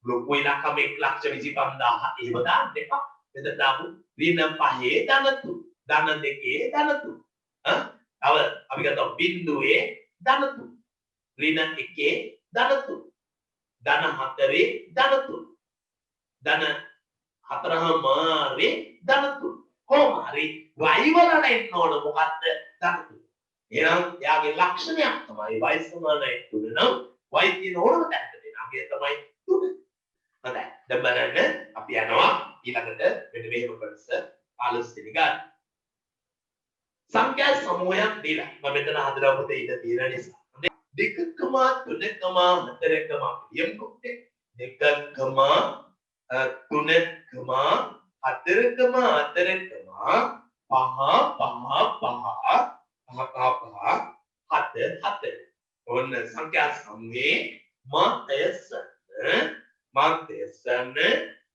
ලොකු ඉලක්කම 1,25,000 ඒව දාන්න එපා. මෙතන දාමු ඍණ 5 ධන 3. ධන 2 ධන 3. තව අපි ගත්තා බිඳුවේ ධන 3. ඍණ 1 ධන 3. ධන 4 ධන 3. ධන 4 මාරේ ධන 3. කොහොම හරි y වලට එන්න ඕන මොකද්ද? ධන 3. එහෙනම් යාගේ ලක්ෂණයක් තමයි y සමානයි 3 නම් y කියන ඕනම තැනක අගය තමයි 3. හොඳයි. දැන් බලන්න අපි යනවා ඊළඟට මෙන්න මෙහෙම කොටස 15 වෙනි ගන්න. සංඛ්‍යා සමූහයක් දීලා මම මෙතන හදලා පුතේ ඉඳ තියෙන නිසා. දෙකකම තුනකම හතරකම පිළියම් කොටේ දෙකකම තුනකම හතරකම හතරකම පහ හත ඔන්න සංඛ්‍යා සමූහේ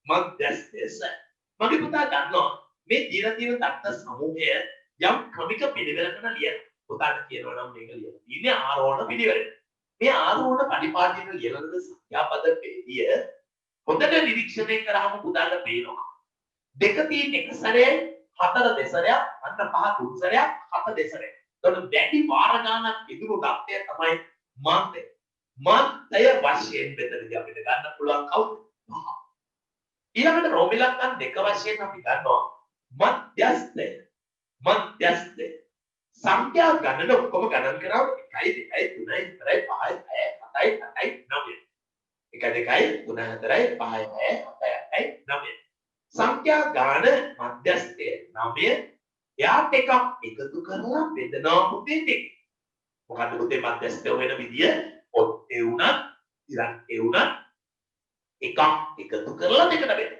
මධ්‍යස්ථන මගේ පුතා දන්නවා මේ දීලා තියෙන තත්ත්ව සමූහය යම් ක්‍රමික පිළිවෙලකට ලියන පුතාට කියනවා නම් මේක ලියන්න තියෙන්නේ ආරෝහණ පිළිවෙල. මේ ආරෝහණ පරිපාටින ලියනද සංඛ්‍යාපද පෙළිය හොඳට නිරීක්ෂණය කරාම පුතාට පේනවා. දෙක තියෙන එක සැරේ හතර දෙසරයක් අන්න පහ තුන් සැරයක් හත දෙසරයක්. එතකොට වැඩි වාර ගණනක් ඉදිරි தත්ත්වය තමයි මාත්‍ය. මාත්‍ය වශයෙන් මෙතනදී අපිට ගන්න පුළුවන් කවුද? පහ. ඊළඟට රෝමිලක්කන් දෙක වශයෙන් අපි ගන්නවා මධ්‍යස්ථය. මධ්‍යස්ථය සංඛ්‍යා ගණන ඔක්කොම ගණන් කරාම 1 2 3 4 5 6 7 8 9 1 2 3 4 5 6 7 8 9 සංඛ්‍යා ගාන මධ්‍යස්ථය 9 එයාට එකක් එකතු කරලා බෙදනවා පුතේ දෙක. මොකද්ද පුතේ මධ්‍යස්ථය වෙන විදිය? ඔත්තේ උනත් ඉරක්කේ උනත් එකක් එකතු කරලා දෙකට බෙද.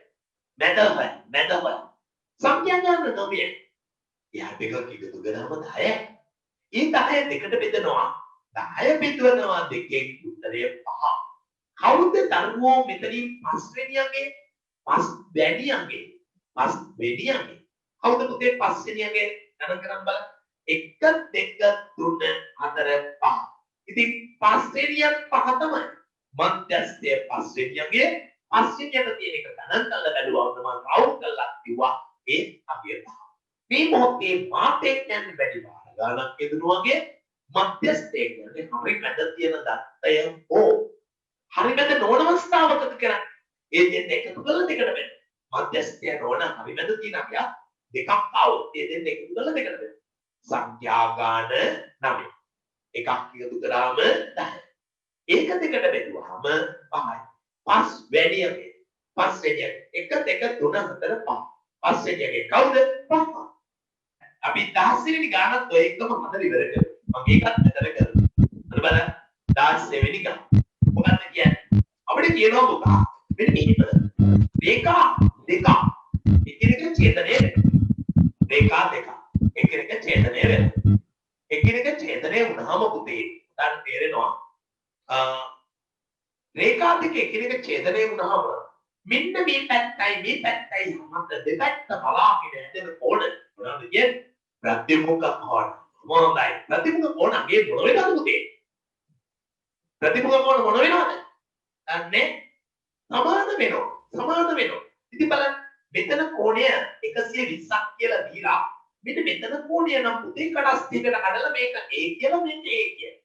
මැදව සංඛ්‍යා ගාන 9 එයා දෙකක් එකතු කරාම 10යි. ඒ 10 දෙකට බෙදනවා. 10 බෙදවනවා දෙකෙන් උත්තරය 5. කවුද දරුවෝ මෙතනින් පස්වෙනියගේ පස්වෙනියගේ කවුද පුතේ පස්වෙනියගේ ගණන් කරන් බලන්න. 1 2 3 4 5. ඉතින් පස්වෙනියක් 5 තමයි. මධ්‍යස්ථයේ පස්වෙනියගේ පස්වෙනියට තියෙන එක ගණන් කරලා බැලුවම තමයි රවුන්ඩ් කරලා කිව්වා ඒ අගය 5. මේ මොහොතේ මාතේ කියන්නේ වැඩි වාර ගණනක් එදුණු වගේ මධ්‍යස්ථය කියන්නේ හරි මැද තියෙන දත්තය හෝ හරි මැද නොවන අවස්ථාවකද කරන්නේ. ඒ දෙන්න එකතු කරලා දෙකට බෙද. මධ්‍යස්ථය නොවන හරි මැද තියෙන අගය දෙකක් ආවොත් ඒ දෙන්න එකතු කරලා දෙකට බෙද. සංඛ්‍යා ගාන 9. එකක් එකතු කරාම 10. ඒක දෙකට බෙදුවාම 5යි. පස් වැඩියගේ පස්වෙනියගේ 1 2 3 4 5. පස්වෙනියගේ කවුද? 5. අපි 16 වෙනි ගානත් ඔය එකම හදලා ඉවර කරමු. මම ඒකත් මෙතන කරමු. හරි බලන්න. 16 වෙනි ගාන. මොකක්ද කියන්නේ? අපිට කියනවා පුතා මෙන්න මෙහෙම. රේඛා දෙක. එකිනෙක ඡේදනය වෙනවා. රේඛා දෙක. එකිනෙක ඡේදනය වෙනවා. එකිනෙක ඡේදනය වුණාම පුතේ උදාහරණ තේරෙනවා. රේඛා දෙක එකිනෙක ඡේදනය වුණාම මෙන්න මේ පැත්තයි මත දෙපැත්ත බලාගෙන හැදෙන කෝණ මොනවද කියන්නේ? ප්‍රතිමුඛ කෝණ. මොනවායි? ප්‍රතිමුඛ කෝණගේ මොන වෙනවද පුතේ? ප්‍රතිමුඛ කෝණ මොන වෙනවද? අන්නේ සමාන වෙනවා. ඉතින් බලන්න මෙතන කෝණය 120ක් කියලා දීලා මෙතන කෝණය නම් පුතේ කඩස් දෙකට කඩලා මේක A කියලා මෙන්න A කියලා.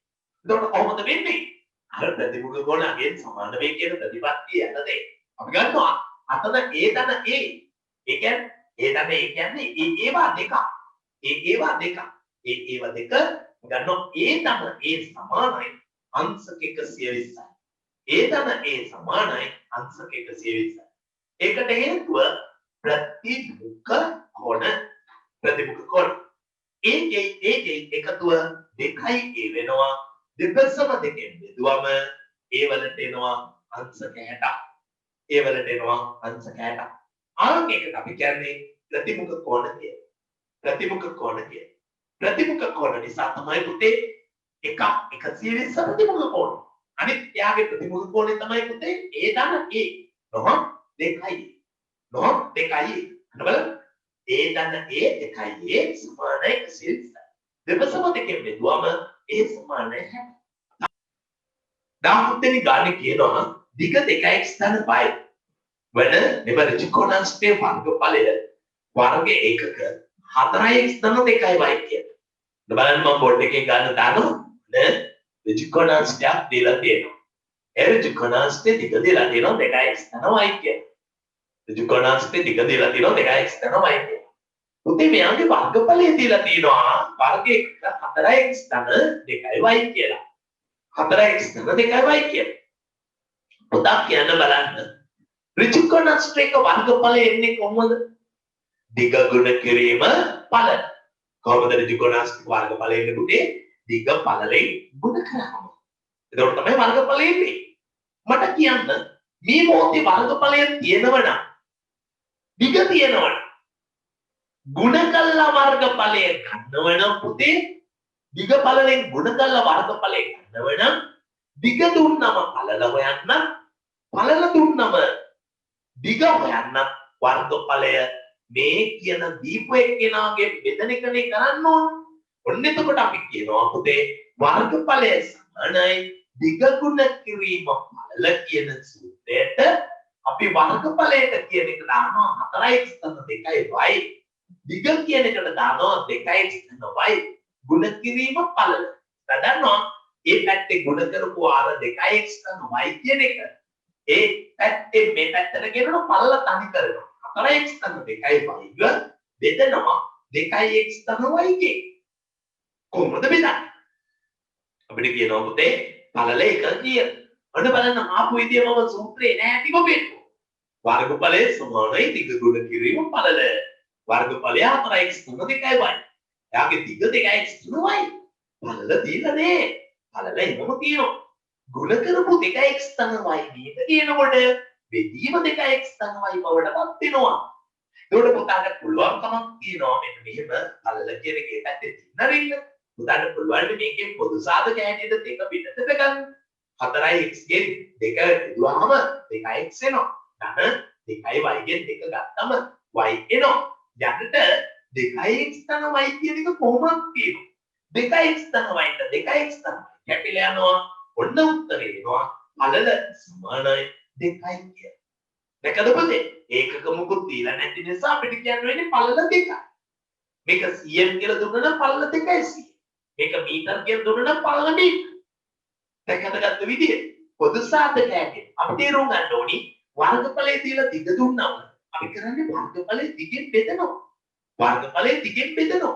එතකොට කොහොමද වෙන්නේ? අර ප්‍රතිමුඛ කෝණගේ සමාන වේ කියන ප්‍රතිපත්තිය යනදේ. අපි ගන්නවා අතන A තන A. ඒ කියන්නේ ඒවා දෙක. ඒවා දෙක. ඒවා දෙක ගන්නවා A තන A සමානයි අංශක 120යි. A තන A සමානයි අංශක 120යි. ඒකට හේතුව ප්‍රතිමුඛ කෝණ. ඒකේ එකතුව 2යි A වෙනවා. දෙපසම දෙකෙන් බෙදුවම A වලට එනවා අංශක 60. ඒ වලට එනවා අංශක 60. ආන් එකට අපි කියන්නේ ප්‍රතිමුඛ කෝණ කියලා. ප්‍රතිමුඛ කෝණ නිසා තමයි පුතේ එක 120 ප්‍රතිමුඛ කෝණ. අනිත් යාගේ ප්‍රතිමුඛ කෝණය තමයි පුතේ A ධන A. නොහොත් 2යි. අන්න බලන්න. A ධන A 2යි A සමානයි 120. දෙපසම දෙකෙන් බෙදුවම A සමානයි 60. 17 වෙනි ගානේ කියනවා දිග 2x ධන 5 වන මෙම ත්‍රිකෝණාංශයේ වර්ගඵලය වර්ග ඒකක 4x ධන 2y කියලා. බලන්න මම බෝඩ් එකේ ගන්න දානවා. ත්‍රිකෝණාංශයක් දීලා තියෙනවා. ඒ ත්‍රිකෝණාංශයේ දිග දීලා තියෙනවා 2x ධන y කියලා. ත්‍රිකෝණාංශයේ දිග දීලා තියෙනවා 2x ධන y කියලා. උතේ මෙයාගේ වර්ගඵලය දීලා තියෙනවා වර්ග ඒකක 4x ධන 2y කියලා. 4x ධන 2y කියලා. පුතා කියන්න බලන්න. ඍජුකෝණස්ත්‍රයක වර්ගඵලය එන්නේ කොහොමද? දිග ගුණ කිරීම ඵල. කොහොමද ඍජුකෝණස්ත්‍රයක වර්ගඵලය එන්නේ පුතේ? දිග ඵලයෙන් ගුණ කරාම. එතකොට තමයි වර්ගඵලය එන්නේ. මට කියන්න මේ මොහොතේ වර්ගඵලය තියෙනවනම් දිග තියෙනවනම් ගුණ කළා වර්ගඵලය ගන්නවනම් පුතේ දිග ඵලයෙන් ගුණ කළා වර්ගඵලය ගන්නවනම් දිග දුන්නම ඵලල හොයන්න ඵලල දුන්නම දිග හොයන්න වර්ගඵලය මේ කියන දීප එක්කෙනාගේ බෙදන එකනේ කරන්න ඕන. ඔන්න එතකොට අපි කියනවා පුතේ වර්ගඵලය සමානයි දිග ගුණ කිරීම ඵල කියන සූත්‍රයට අපි වර්ගඵලයට කියන එක දානවා 4x = 2y. දිග කියන එකට දානවා 2x = y. ගුණ කිරීම ඵල. දන්නවා ඒ පැත්තේ ගුණ කරපු ආර 2x = y කියන එක. ඒ පැත්තේ මේ පැත්තට ගෙනන ඵල තනි කරනවා. 4x = 2y බෙදනවා 2x = y කිය. කොහොමද බෙදන්නේ? අපිට කියනවා පුතේ ඵලල එක කියන. ඔන්න බලන්න ආපු විදිය මම සූත්‍රේ නෑ තිබෙන්නේ. වර්ගඵලය සමානයි දිග ගුණ කිරීම ඵලල. වර්ගඵලය 4x = 2y. එයාගේ දිග 2x = y. ඵලල දීලා නෑ. ඵලල එමම තියෙනවා. ගුණ කරපු 2x = y නේද කියනකොට බෙදීම 2x = y බවටපත් වෙනවා. ඒකට පුතාට පුළුවන්කමක් තියෙනවා මෙන්න මෙහෙම ඵලල කියන එකේ පැත්තේ තින්නරින්න. පුතාට පුළුවන් මේකේ පොදු සාධක හැටියට දෙක පිටතට ගන්න. 4x ගෙන් 2 දුවාම 2x එනවා. ධන 2y ගෙන් 2 ගත්තම y එනවා. යන්නට 2x = y කියන එක කොහොමද කියනවා? 2x = y ට 2x = කැපිලා යනවා. ඔන්න උත්තරේ එනවා ඵලල සමානයි 2යි කියන. දැකද පුතේ? ඒකක මුකුත් දීලා නැති නිසා අපිට කියන්න වෙන්නේ ඵලල 2යි. මේක cm කියලා දුන්නා නම් ඵලල 2යි c. මේක මීටර කියලා දුන්නා නම් ඵලල මීටර. දැකද ගත්ත විදිය? පොදු සාධක හැටියට අපි තේරුම් ගන්න ඕනි වර්ගඵලයේ තියලා දිග දුන්නම අපි කරන්නේ වර්ගඵලයේ දිගෙන් බෙදනවා. වර්ගඵලයේ දිගෙන් බෙදනවා.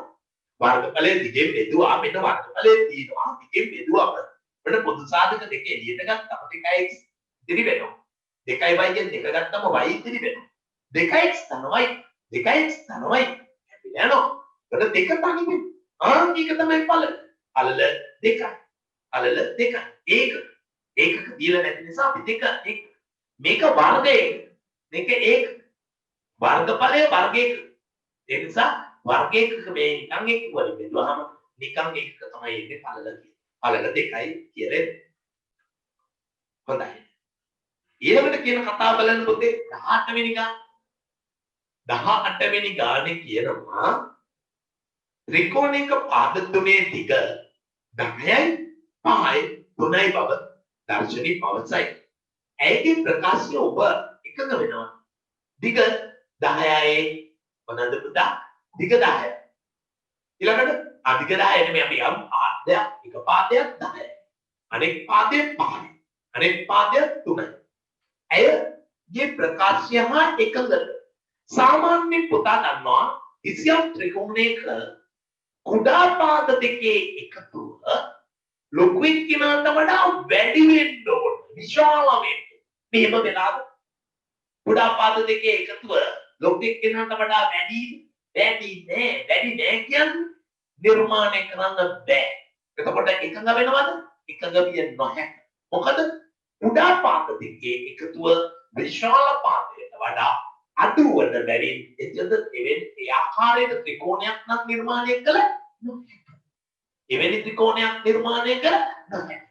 වර්ගඵලයේ දිගෙන් බෙදුවා මෙන්න වර්ගඵලයේ තියෙනවා දිගෙන් බෙදුවම වෙන පොදු සාධක දෙක එළියට ගත්තම 2x ඉතිරි වෙනවා. 2y ගෙන් 2 ගත්තම y ඉතිරි වෙනවා. 2x = y 2x = y කැපිලා යනවා. එතකොට දෙක තනි වෙනවා. මේක තමයි ඵලල. ඵලල 2යි. ඵලල 2යි. ඒකක දීලා නැති නිසා අපි 2 මේක වර්ගයක. මේක ඒක. වර්ගඵලය වර්ගයක. ඒ නිසා වර්ගයක මේ නිකන් එක්ක වලින් බෙදුවාම නිකන් එකක තමයි එන්නේ ඵලල කියන්නේ. ඵලල 2යි කියලා. හොඳයි. ඊළඟට කියන කතාව බලන්න පුතේ 18 වෙනි ගාන. 18 වෙනි ගානේ කියනවා ත්‍රිකෝණයක පාද තුනේ දිග 10යි 5යි 3යි බව දර්ශනී පවසයි. ඇයගේ ප්‍රකාශය ඔබ එකඟ වෙනවා. දිග 10යි මොනවාද පුතා? දිග 10යි. ඊළඟට අධික 10 නෙමෙයි අපි යම් පාදයක් එක පාදයක් 10යි. අනෙක් පාදය 5යි. අනෙක් පාදය 3යි. ඇයගේ ප්‍රකාශය හා එකඟද? සාමාන්‍ය පුතා දන්නවා කිසියම් ත්‍රිකෝණයක කුඩා පාද දෙකේ එකතුව ලොකු එක්කිනාට වඩා වැඩි වෙන්න ඕන. විශාල වෙන්න. මෙහෙම වෙලාද? කුඩා පාද දෙකේ එකතුව ලොකු එක්කිනාට වඩා වැඩි නෑ කියන්නේ නිර්මාණය කරන්න බෑ. එතකොට එකඟ වෙනවද? එකඟ විය නොහැක. මොකද කුඩා පාද දෙකේ එකතුව විශාල පාදයට වඩා අඩු වන බැරි එතද එවැනි ආකාරයක ත්‍රිකෝණයක් නම් නිර්මාණය කළ නොහැක. එවැනි ත්‍රිකෝණයක් නිර්මාණය කළ නොහැක.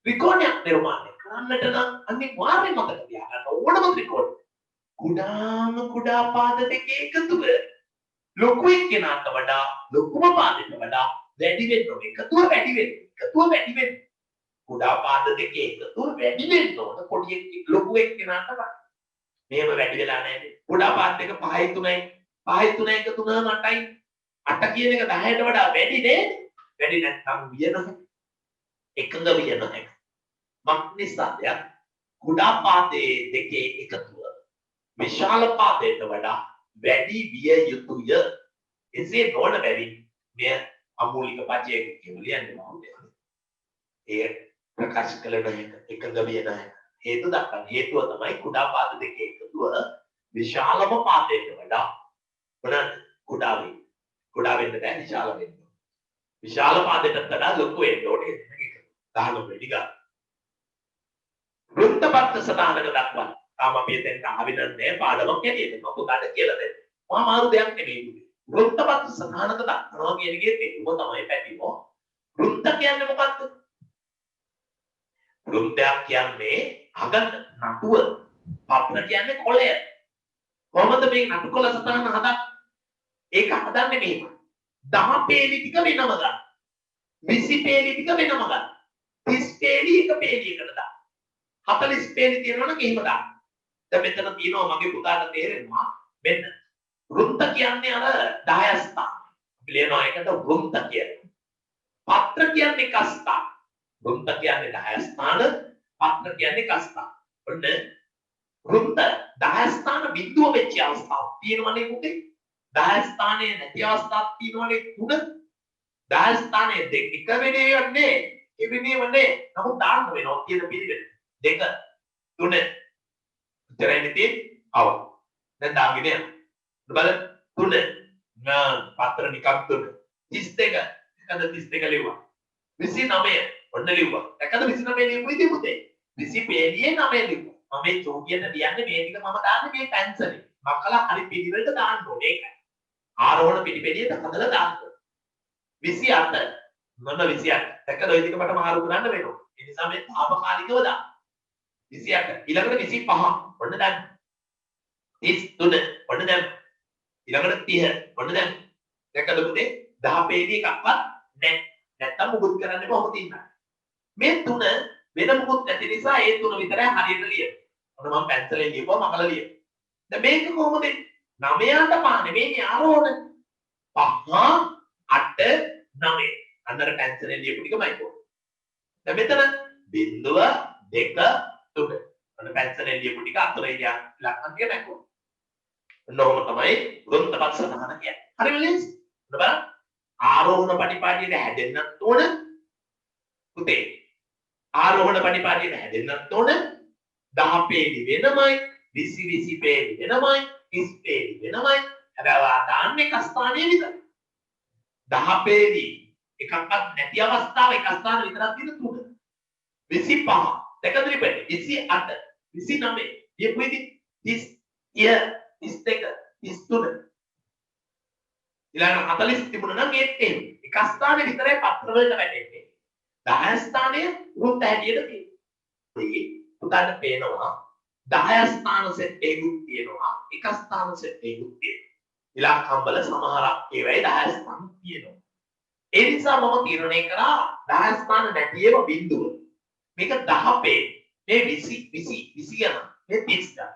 ත්‍රිකෝණයක් නිර්මාණය කරන්නට නම් අනිවාර්යයෙන්ම මතක තියාගන්න ඕනම ත්‍රිකෝණය කුඩාම කුඩා පාද දෙකේ එකතුව ලොකු එක්කෙනාට වඩා ලොකුම පාදයට වඩා වැඩි වෙන්න ඕනේ. එකතුව වැඩි වෙන්න. කුඩා පාද දෙකේ එකතුව වැඩි වෙන්න ඕන පොඩි ලොකු එක්කෙනාට වඩා. මේව වැඩි වෙලා නැහැ. කුඩා පාද දෙක 5යි 3යි 1 8යි 8 කියන එක 10ට වඩා වැඩි නේද? වැඩි නැත්නම් විය නැහැ. එකඟ විය නැහැ. මක්නිසාද කුඩා පාදයේ දෙකේ එකතුව විශාල පාදයට වඩා වැඩි විය යුතුය. එසේ නොවන බැවින් මෙය අමූලික පදයක කියලා ලියන්නේ මම. ඒ ප්‍රකාශ කළ නැහැ එකඟ විය නැහැ. හේතු දක්වන්න. හේතුව තමයි කුඩා පාද දෙකේ එකතුව විශාලම පාදයට වඩා මොනවාද කුඩා වේ. කුඩා වෙන්න බෑ විශාල වෙන්න. විශාල පාදයකට වඩා ලොකු වෙන්න ඕනේ ඒක. දාන වෙඩි ගන්න. වෘත්තපත්ත සටහනක දක්වන්න. තාම අපි එතෙන්ට ආවෙ නැහැ පාඩමක් ඇටියෙද මම පුතාට කියලා දෙන්න. මම මාරු දෙයක් නෙමෙයි. වෘත්තපත්ත සටහනක දක්වනවා කියන එකේ තේරුම තමයි පැතිමෝ. වෘත්ත කියන්නේ මොකක්ද? වෘත්තයක් කියන්නේ අග නටුව. පත්‍ර කියන්නේ කොළය. කොහොමද මේ නටුකොළ සටහන හදන්නේ? ඒක හදන්නේ මෙහෙම. 10 පේලි ටික වෙනම ගන්න. 20 පේලි ටික වෙනම ගන්න. 30 පේලි එක පේලියකට දාන්න. 40 පේලි තියෙනවනම් එහෙම දාන්න. දැන් මෙතන තියෙනවා මගේ පුතාට තේරෙනවා මෙන්න වෘත්ත කියන්නේ අර 10 ස්ථාන. අපි ලියනවා ඒකට වෘත්ත කියන්නේ. පත්‍ර කියන්නේ එක ස්ථාන. වෘත්ත කියන්නේ 10 ස්ථාන, පත්‍ර කියන්නේ එක ස්ථාන. ඔන්න වෘත්ත 10 ස්ථාන බිඳුව වෙච්ච අවස්ථාවක් තියෙනවනේ පුතේ. 10 ස්ථානයේ නැති අවස්ථාවක් තියෙනවනේ 3. 10 ස්ථානයේ දෙක එක වෙනේවන්නේ, ඒ වෙනේවන්නේ. නමුත් දාන්න වෙනවා කියන පිළිවෙල. 2 3 ඉතරයි තියෙන්නේ. ආව. දැන් දාගෙන යන්න. බලන්න 3 පත්‍ර නිකක් 3. 32 එකද 32 ලිව්වා. 29 ඔන්න ලිව්වා. එකද 29 ලිව්වෙ ඉතින් පුතේ. 20 පේලියේ 9 ලිව්වා. මම මේ චෝකියට ලියන්නේ මේ ටික මම දාන්නේ මේ පැන්සලේ. මකලා හරි පිළිවෙලට දාන්න ඕනේ ඒකයි. ආරෝහණ පිටිපෙළියට හදලා දාන්න ඕනේ. 28 මොන 28 දැක්කද ඔය ටික මට මාරු කරන්න වෙනවා. ඒ නිසා මේ තාපකාලිකව දාන්න. 28 ඊළඟට 25 ඔන්න දැන් 33 ඔන්න දැන් ඊළඟට 30 ඔන්න දැන් දැක්කද පුතේ 10 පේලි එකක්වත් නැහැ. නැත්තම් මුකුත් කරන්න කොහොමද ඉන්නේ. මේ 3 වෙන මුකුත් නැති නිසා ඒ 3 විතරයි හරියට ලියන්නේ. ඔන්න මම පැන්සලෙන් ලියපුවා මකලා ලියන. දැන් මේක කොහොමද? 9ට පහ නෙමෙයි ආරෝහණ. 5 8 9. අnder පැන්සලෙන් ලියපු ටිකමයි කොහොමද? දැන් මෙතන බිඳුව 2 3. ඔන්න පැන්සලෙන් ලියපු ටික අතරේ ලක්ෂණ ටික නැකෝ. ඔන්නෝම තමයි වෘත්තපත් සටහන කියන්නේ. හරිද ලේසි? ඔන්න බලන්න. ආරෝහණ පටිපාටියට හැදෙන්නත් ඕන පුතේ. ආරෝහණ පටිපාටියට හැදෙන්නත් ඕන 10 පේලි වෙනමයි 20 පේලි වෙනමයි 30 පේලි වෙනමයි. හැබැයි වා දාන්නේ එක ස්ථානයේ විතරයි. 10 පේලි එකක්වත් නැති අවස්ථාව එක ස්ථාන විතරක් තියෙන 3. 25 දෙකද ලිපෙන්නේ 28 29 ලියපුවේදී 30 32 33 ඊළඟ 40 තිබුණා නම් ඒත් එහෙම. එක ස්ථානේ විතරයි පත්‍ර වලට වැටෙන්නේ. 10 ස්ථානයේ වෘත්ත හැටියට තියෙනවා. උදාහරණ පේනවා 10 ස්ථාන සෙට් එකකුත් තියෙනවා. එක ස්ථාන සෙට් එකකුත් තියෙනවා. ඉලක්කම් වල සමහරක් ඒවයි 10 ස්ථාන තියෙනවා. ඒ නිසා මම තීරණය කරා 10 ස්ථාන නැතිව බිඳුව. මේක 10 පේ. මේ 20 20 20 යන මේ 30 ගන්න.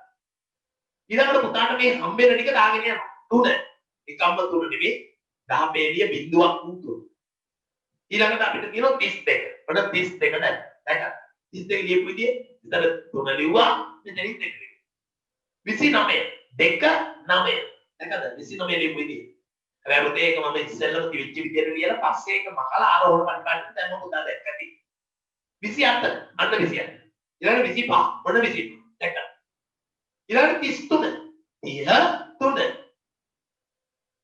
ඊළඟට පුතාට මේ හම්බෙන ටික දාගෙන යනවා. 3 එකම්ම 3 නෙමෙයි 10 පේලිය බිඳුවක් උතුරු. ඊළඟට අපිට තියෙනවා 32. ඔන්න 32 දැන්. දැක්කද? 32 ලියපු විදිය ඉතල 3 ලිව්වා මෙතන 2 ලිව්වා. 29 2 9. දැක්කද? 29 ලියපු විදිය. හැබැයි පුතේ ඒක මම ඉස්සෙල්ලම කිවිච්ච විදියට ලියලා පස්සේ ඒක මකලා ආරෝහණ පරිපාලනයට දැම්ම පුතා දැක්කටි. 28 අන්න 28. ඊළඟ 25 ඔන්න 25. දැක්කද? ඊළඟ 33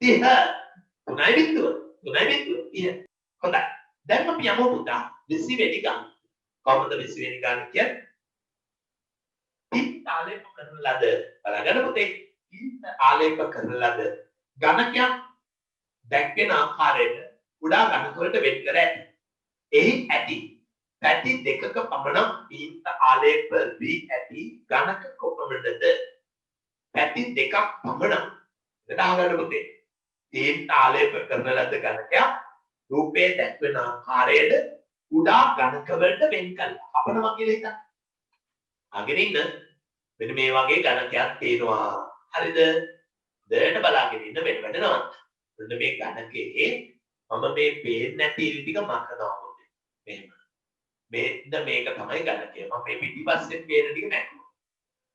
33 තුනයි බිඳුව 30. හොඳයි. දැන් අපි යමු පුතා 20 වෙනි ගාන. කොහොමද 20 වෙනි ගාන කියන්නේ? තිත් ආලේප කරන ලද බලගන්න පුතේ. තිත් ආලේප කරන ලද ඝනකයක් දැක්වෙන ආකාරයට කුඩා ඝනක වලට වෙන් කර ඇති. එහි ඇති පැති දෙකක පමණ තිත් ආලේප වී ඇති ඝනක කොපමණද? පැති දෙකක් පමණ. ඒක අහගන්න පුතේ. තිත් ආලේප කරන ලද ඝනකයක් රූපේ දැක්වෙන ආකාරයට කුඩා ඝනක වලට වෙන් කළා. අපනවා කියලා හිතන්න. අගෙන ඉන්න මෙන්න මේ වගේ ඝනකයක් තියෙනවා. හරිද? දෙයට බලාගෙන ඉන්න වෙන වැඩනවා. මෙන්න මේ ඝනකයේ මම මේ පේන්නේ නැති ඉරි ටික මකනවා මොකද? මෙහෙම. මෙන්න මේක තමයි ඝනකය. මම මේ පිටිපස්සෙන් පේන ටික නැකුවා.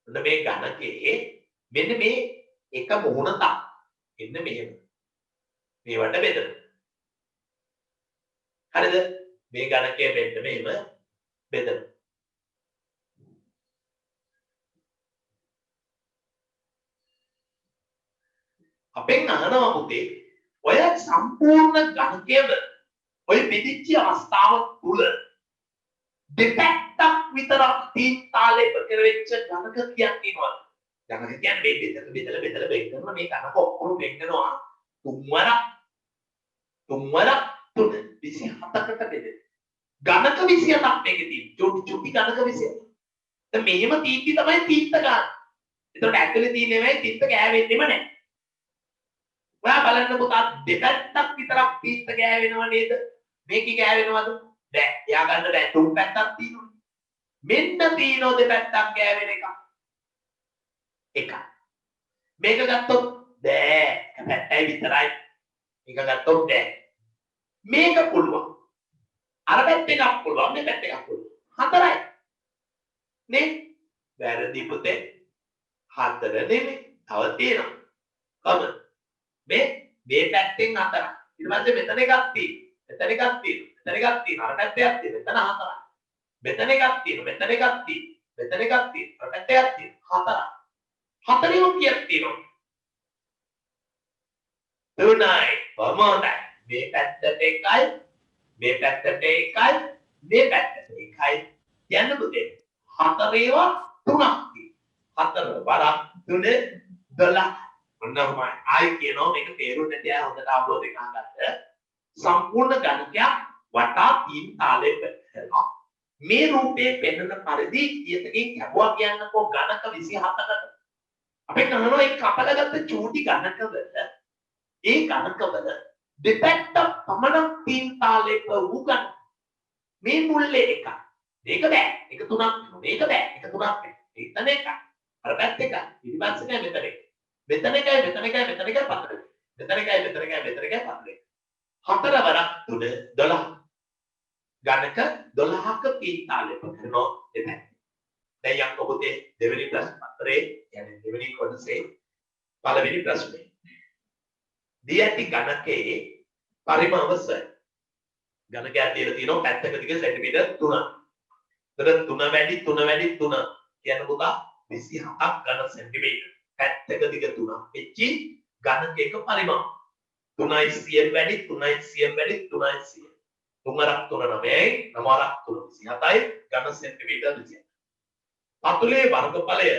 මෙන්න මේ ඝනකයේ මෙන්න මේ එක මොහොනක්. එන්න මෙහෙම. මේවට බෙදලා හරිද? මේ ඝනකයේ මෙන්න මෙහෙම බෙදලා. අපෙන් අහනවා පුතේ ඔය සම්පූර්ණ ගණකයේද ඔය පිටිච්ච අවස්ථාව තුල දෙපැත්තක් විතරක් තීන් තාලේ කරවෙච්ච ගණක කියක් තියෙනවා. ගණක කියන්නේ මේ බෙදලා වෙන් කරනවා මේ ගණක ඔක්කොම වෙන් කරනවා තුන්වරක් 27කට බෙදෙන. ගණක 27ක් මේකේ තියෙන. චුටි ගණක 27. දැන් මෙහෙම තීත්ති තමයි තීත්ත ගන්න. ඒතකොට ඇක්චුලි තියෙන්නේ නැහැ තීත්ත ගෑවෙන්නෙම නැහැ. ඔයා බලන්න පුතා දෙපැත්තක් විතරක් තීත්ත ගෑවෙනව නේද? මේකේ ගෑවෙනවද? බෑ. එයා ගන්න බෑ. තුන් පැත්තක් තියෙනවා. මෙන්න තියෙන දෙපැත්තක් ගෑවෙන එක. එකයි. මේක ගත්තොත් බෑ. එක පැත්තයි විතරයි. මේක ගත්තොත් බෑ. මේක පුළුවන්. අර පැත්ත එකක් පුළුවන් මේ පැත්ත එකක් පුළුවන්. හතරයි. නේ? වැරදි පුතේ. හතර නෙමෙයි. තව තියෙනවා. කොහමද? මේ පැත්තෙන් හතරයි. ඊට පස්සේ මෙතන එකක් තියෙනවා. මෙතන එකක් තියෙනවා. මෙතන එකක් තියෙනවා. අර පැත්තේ එකක් තියෙනවා. මෙතන හතරයි. මෙතන එකක් තියෙනවා. මෙතන එකක් තියෙනවා. මෙතන එකක් තියෙනවා. අර පැත්තේ එකක් තියෙනවා. හතරයි. හතරෙම කීයක් තියෙනවද? තුනයි. කොහොමද? මේ පැත්තට එකයි මේ පැත්තට එකයි මේ පැත්තට එකයි යන්න පුතේ හතරේවා තුනක් තියෙනවා හතර වරක් තුන 12 මොනවායි ආයි කියනවා මේක තේරුම් නැති අය හොඳට අවබෝධ කරගන්න සම්පූර්ණ ගණකයක් වටා තීන් තාලේ කරලා මේ රූපේ පෙන්වන පරිදි ඊයතකින් කැපුවා කියන්නකෝ ගණක 27කට අපි කරනවා ඒ කපලගත්ත චූටි ගණකවල ඒ ගණකවල දෙපැත්ත පමණක් තීන් තාලයක වූ ගණක මේ මුල්ලේ එකයි මේක බෑ එක තුනක් මේක බෑ එක තුනක් එතන එකයි අර පැත්ත එකයි ඊට පස්සේ මෙතන එකයි මෙතන එකයි මෙතන එකයි මෙතන එකයි පතර මෙතන එකයි මෙතන එකයි මෙතන එකයි පතර හතර වරක් තුන 12 ගණක 12ක තීන් තාලයක කරනවා දෙපැත්ත දැන් යම් ඔබේ දෙවෙනි ප්‍රශ්න පත්‍රයේ يعني දෙවෙනි කොටසේ පළවෙනි ප්‍රශ්නේ දී ඇති ගණකයේ පරිමාවස ගණකයක් තියලා තියෙනවා පැත්තක දිග සෙන්ටිමීටර් 3ක්. ඒතර 3 වැඩි 3 වැඩි 3 කියන පුතා 27ක් ඝන සෙන්ටිමීටර්. පැත්තක දිග 3ක් වෙච්චි ගණකයක පරිමාව. 3යි 100 වැඩි 3යි 100 වැඩි 3යි 100. 3ක් 3 9යි 9ක් 3 27යි ඝන සෙන්ටිමීටර් 20. පතුලේ වර්ගඵලය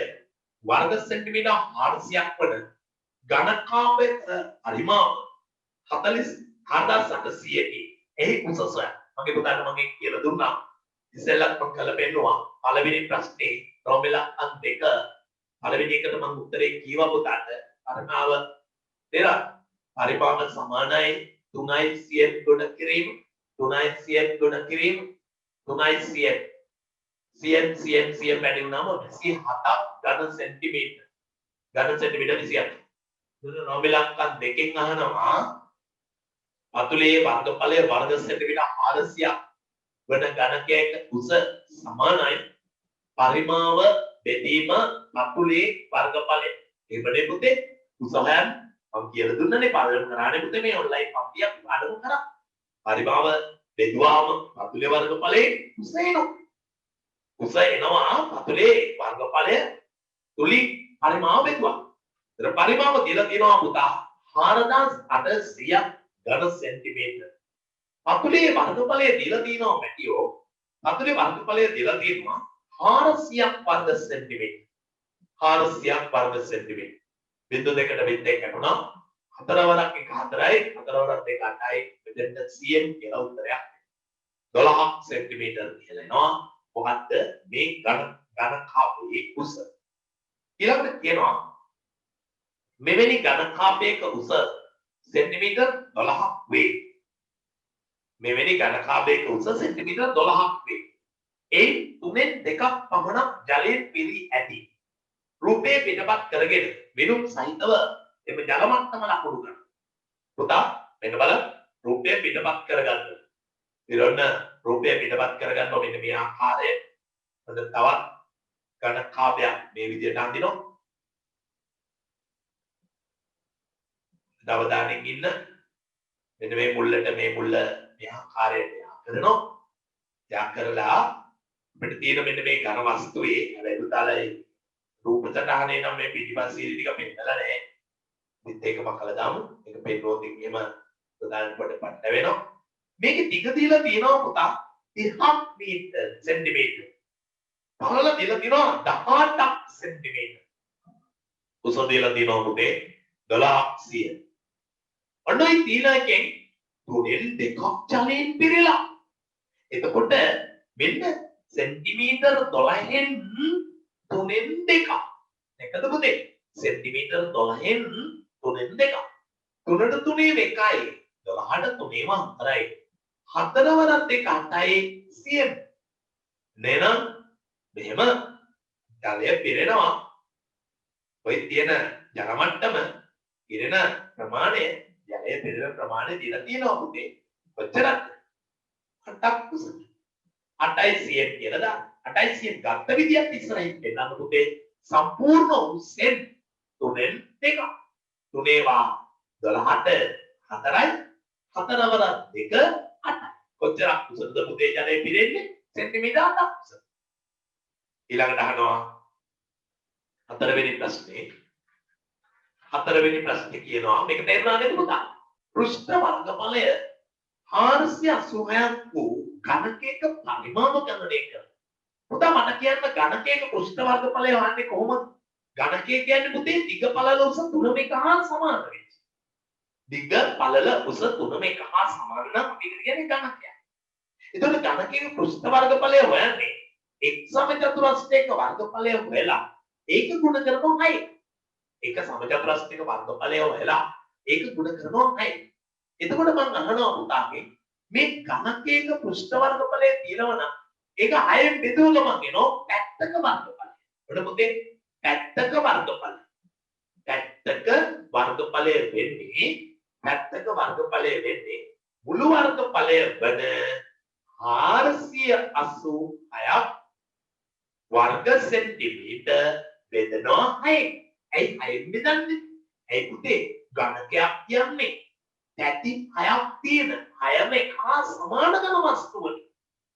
වර්ග සෙන්ටිමීටර් 400ක් වන ගණකාපයක පරිමාව 40800කි. එහි උසස මගේ පුතාට මම කියලා දුන්නා. ඉස්සෙල්ලත් මම කළ පෙන්නුවා. පළවෙනි ප්‍රශ්නේ ෆෝමියුලා අංක 2. පළවෙනි එකට මම උත්තරේ කීවා පුතාට. පරිමාව දෙලා පරිමාව සමානයි 3යි 100 ගොඩ කිරීම 3යි 100 ගොඩ කිරීම 3යි 100 වැඩි වුණාම 27ක් ඝන සෙන්ටිමීටර්. ඝන සෙන්ටිමීටර් 27. නොබෙලක්කත් දෙකෙන් අහනවා පතුලේ වර්ගඵලය වර්ග සෙන්ටිමීටර් 400ක් වන ගණකයක උස සමානයි පරිමාව බෙදීම පතුලේ වර්ගඵලය. ඒබඩේ පුතේ උස හොයන්න මම කියලා දුන්නනේ පාඩම කරානේ පුතේ මේ ඔන්ලයින් පන්තියක් පාඩම කරා. පරිමාව බෙදුවාම පතුලේ වර්ගඵලයේ උස එනවා. උස එනවා පතුලේ වර්ගඵලය තුලින් පරිමාව බෙදුවා. පරිමාව දීලා තියෙනවා පුතා 4800ක් ඝන සෙන්ටිමීටර්. පතුලේ වර්ගඵලය දීලා තියෙනවා මැටියෝ. පතුලේ වර්ගඵලය දීලා තියෙනවා 400ක් වර්ග සෙන්ටිමීටර්. 400ක් වර්ග සෙන්ටිමීටර්. බිංදු දෙකට බිංදු එකක් වුණා. හතර වරක් එක 4යි, හතර වරක් දෙක 8යි. මෙතෙන්ට 100න් කියලා උත්තරයක්. 12ක් සෙන්ටිමීටර් කියලා එනවා. මොකද්ද මේ ඝන කාපයේ උස? ඊළඟට කියනවා මෙවැනි ඝනකාපයක උස සෙන්ටිමීටර් 12ක් වේ. මෙවැනි ඝනකාපයක උස සෙන්ටිමීටර් 12ක් වේ. ඒ තුනෙන් දෙකක් පමණක් ජලයෙන් පිරී ඇති. රූපේ පිටපත් කරගෙන විනුම් සහිතව එම ජල මට්ටම ලකුණු කරනවා. පුතා මෙන්න බලන්න රූපය පිටපත් කරගන්න. ඊළඟ රූපය පිටපත් කරගන්න මෙන්න මේ ආකාරයෙන් හොඳ තවත් ඝනකාපයක් මේ විදිහට අඳිනවා. අවධානයෙන් ඉන්න මෙන්න මේ මුල්ලට මේ මුල්ල මේ ආකාරයට යා කරනවා යා කරලා අපිට තියෙන මෙන්න මේ ඝන වස්තුවේ අර එදුතලයි රූප සටහනේ නම් මේ පිටිපස්සේ ටික පෙන්නලා නැහැ ඒකම කළා දාමු. මේක පෙන්නෝතින් එහෙම ප්‍රධාන කොට පට්ට වෙනවා. මේකේ දිග දීලා තියෙනවා පුතා 30 මීටර සෙන්ටිමීටර. පළල දීලා තියෙනවා 18ක් සෙන්ටිමීටර. උස දීලා තියෙනවා පුතේ 1200. අන්නයි තීනකෙන් තුනෙන් දෙකක් ජලයෙන් පිරෙලා. එතකොට මෙන්න සෙන්ටිමීටර 12න් තුනෙන් දෙකක්. එකද පුතේ? සෙන්ටිමීටර 12න් තුනෙන් දෙකක්. 3ට 3 එකයි. 12ට 3ම 4යි. 4 වරක් දෙක 8යි 100. නේනම් මෙහෙම ජලය පිරෙනවා. ඔය තියෙන ජල මට්ටම පිරෙන ප්‍රමාණය ජලය පිරෙන ප්‍රමාණය දීලා තියෙනවා පුතේ. කොච්චරද? 8ක් උස. 8යි 100 කියලා දාන්න. 8යි 100 ගත්ත විදියත් ඉස්සරහින් පෙන්නන්න පුතේ. සම්පූර්ණ උසෙන් 3න් 2ක්. 3 වා 12ට 4යි 4 වර 2 8යි. කොච්චරක් උසද පුතේ ජලය පිරෙන්නේ? සෙන්ටිමීටර 8ක් උස. ඊළඟට අහනවා හතරවෙනි ප්‍රශ්නේ. හතරවෙනි ප්‍රශ්නේ කියනවා මේක තේරුණා නේද පුතා? පෘෂ්ඨ වර්ගඵලය 486ක් වූ ඝනකයක පරිමාව ගණනය කර. පුතා මට කියන්න ඝනකයක පෘෂ්ඨ වර්ගඵලය හොයන්නේ කොහොමද? ඝනකය කියන්නේ පුතේ දිග පළල උස 3 එක හා සමාන වෙච්ච. දිග පළල උස 3 එක හා සමාන නම් මේක කියන්නේ ඝනකය. එතකොට ඝනකයක පෘෂ්ඨ වර්ගඵලය හොයන්නේ එක් සමචතුරස්‍රයක වර්ගඵලය හොයලා ඒක ගුණ කරනවා 6. ඒක සමචතුරස්‍රයක වර්ගඵලය හොයලා ඒක ගුණ කරනවා 6. එතකොට මම අහනවා පුතාගේ මේ ඝනකයක පෘෂ්ඨ වර්ගඵලය තියෙනවා නම් ඒක 6ෙන් බෙදුව ගමන් එනවා පැත්තක වර්ගඵලය. ඔන්න පුතේ පැත්තක වර්ගඵලය. පැත්තක වර්ගඵලය වෙන්නේ මුළු වර්ගඵලය වෙන 486ක් वर्ग सेंटीमीटर बेदනවා 6. ඇයි 6න් බෙදන්නේ? ඇයි පුතේ ඝනකයක් කියන්නේ පැති 6ක් තියෙන 6ම එක හා සමාන ඝන වස්තුවනේ.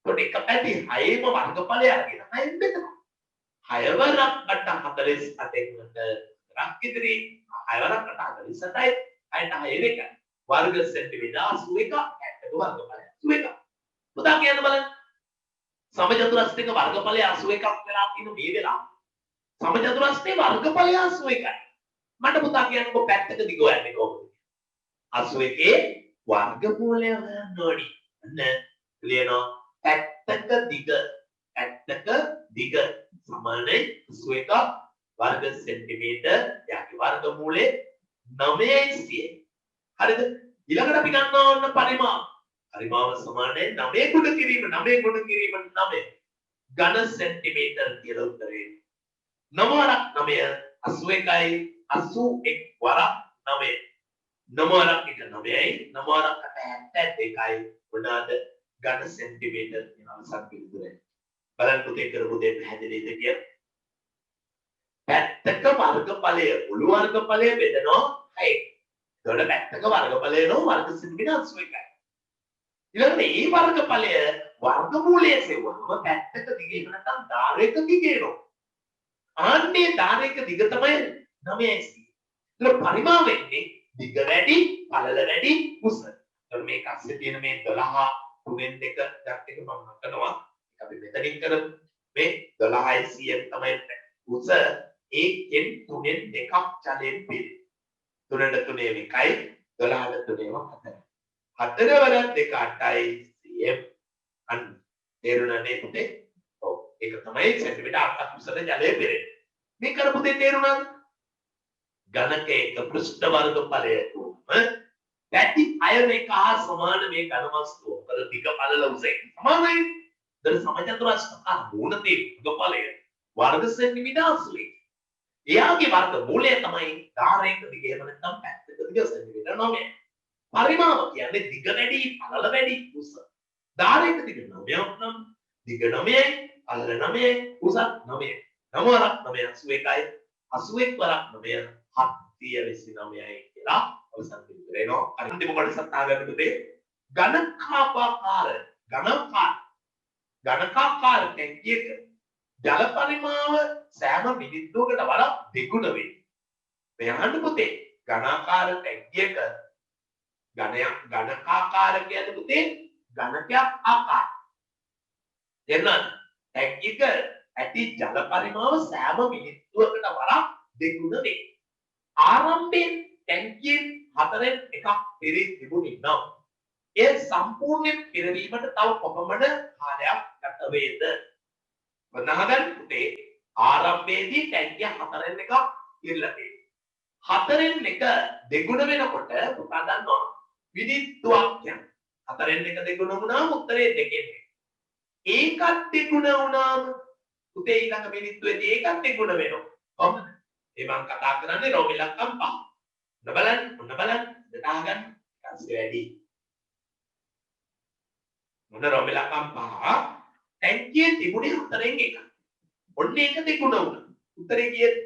ඒකට එක පැති 6ම වර්ගඵලය අරගෙන 6න් බෙදනවා. 6 වරක් 48න් රක් ඉදිරි 6 වරක් 48යි 6ට 6 එක වර්ග සෙන්ටිමීටර 81ක් 60ක වර්ගඵලය 81ක්. පුතා කියන්න බලන්න සමචතුරස්‍රයක වර්ගඵලය 81ක් වෙලා තියෙන මේ වෙලාව. සමචතුරස්‍රයේ වර්ගඵලය 81යි. මට පුතා කියන්නකෝ පැත්තක දිග හොයන්නේ කොහොමද? 81ේ වර්ගමූලය හොයන්න ඕනි. අන්න ලියනවා පැත්තක දිග සමානයි 81ක් වර්ග සෙන්ටිමීටර යාගේ වර්ගමූලය 900. හරිද? ඊළඟට අපි ගන්නවා ඔන්න පරිමාව. පරිමාව සමානයි 9 ගුණ කිරීම 9 ඝන සෙන්ටිමීටර කියලා උත්තරේ. 9 වරක් 9 81යි 81 වරක් 9. 9 වරක් එක 9යි 9 වරක් 72යි මොනවාද ඝන සෙන්ටිමීටර කියන අවසන් පිළිතුරයි. බලන්න පුතේ කරපු දෙය පැහැදිලිද කියලා. පැත්තක වර්ගඵලය මුළු වර්ගඵලය බෙදනවා 6. ඒතකොට පැත්තක වර්ගඵලය නෝ වර්ග සෙන්ටිමීටර 81යි. ඊළඟට මේ වර්ගඵලය වර්ගමූලයේ සෙවුවම පැත්තක දිග එහෙම නැත්නම් ධාරයක දිග එනවා. ආන්නේ ධාරයක දිග තමයි 900. ඒක පරිමාව වෙන්නේ දිග වැඩි, පළල වැඩි, උස. එතකොට මේක අස්සේ තියෙන මේ 12 3න් 2 ඩක්ට් එක මම හදනවා. ඒක අපි මෙතනින් කරමු. මේ 12යි 100 තමයි උස. ඒකෙන් 3න් 2ක් ජලයෙන් පිරේ. 3ට 3 එකයි, 12ට 3ම 4යි. 4 වරක් 2 8යි 100. අන්න තේරුණානේ පුතේ? ඔව්. ඒක තමයි සෙන්ටිමීටර 8ක් උසට ජලය පිරෙන්නේ. මේ කරපු දෙය තේරුණාද? ඝනකයක පෘෂ්ඨ වර්ගඵලය තුම පැති 6 එක හා සමාන මේ ඝන වස්තුව. මොකද දිග පළල උස එක සමානයි. ඒතර සමචතුරස්‍රක මූලතේ වර්ගඵලය වර්ග සෙන්ටිමීටර 80. එයාගේ වර්ග මූලය තමයි ධාරයක දිග එහෙම නැත්නම් පැත්තක දිග සෙන්ටිමීටර 9. පරිමාව කියන්නේ දිග වැඩි, පළල වැඩි, උස. ධාරයක දිග 9ක් නම් දිග 9යි, පළල 9යි, උස 9යි. 9 වරක් 9 81යි, 81 වරක් 9 729යි කියලා අවසන් පිළිතුර එනවා. අන්තිම කොටසත් ආගන්න පුතේ. ඝනකාකාර ටැංකියක ජල පරිමාව සෑම මිනිත්තුවකට වඩා දෙගුණ වෙයි. මේ අහන්න පුතේ. ඝනාකාර ටැග්ගයක ඝනකාකාර කියන්නේ පුතේ ඝනකයක් ආකාර. එන්නත් ටැග්ගයක ඇති ජල පරිමාව සෑම මිනිත්තුවකට වරක් දෙගුණ වේ. ආරම්භයෙන් ටැංකියෙන් 4න් එකක් පිරී තිබුණේ නම් ඒ සම්පූර්ණයෙන් පිරවීමට තව කොපමණ කාලයක් ගත වේද? වඳහගන්න පුතේ ආරම්භයේදී ටැංකිය 4න් එකක් පිරලා තියෙනවා. 4න් එක දෙගුණ වෙනකොට පුතා දන්නවා විනිත්තුවක් කියන්නේ 4න් එක දෙගුණ වුණාම උත්තරේ 2න් 1. ඒකත් දෙගුණ වුණාම පුතේ ඊළඟ මිනිත්තුවේදී ඒකත් දෙගුණ වෙනවා. කොහොමද? ඒ මම කතා කරන්නේ රෝම ඉලක්කම් 5. ඔන්න බලන්න දාගන්න ඊට වැඩි. මොන රෝම ඉලක්කම් 5 ටැංකියේ තිබුණේ 4න් එකක්. ඔන්න ඒක දෙගුණ වුණා. උත්තරේ කීයද?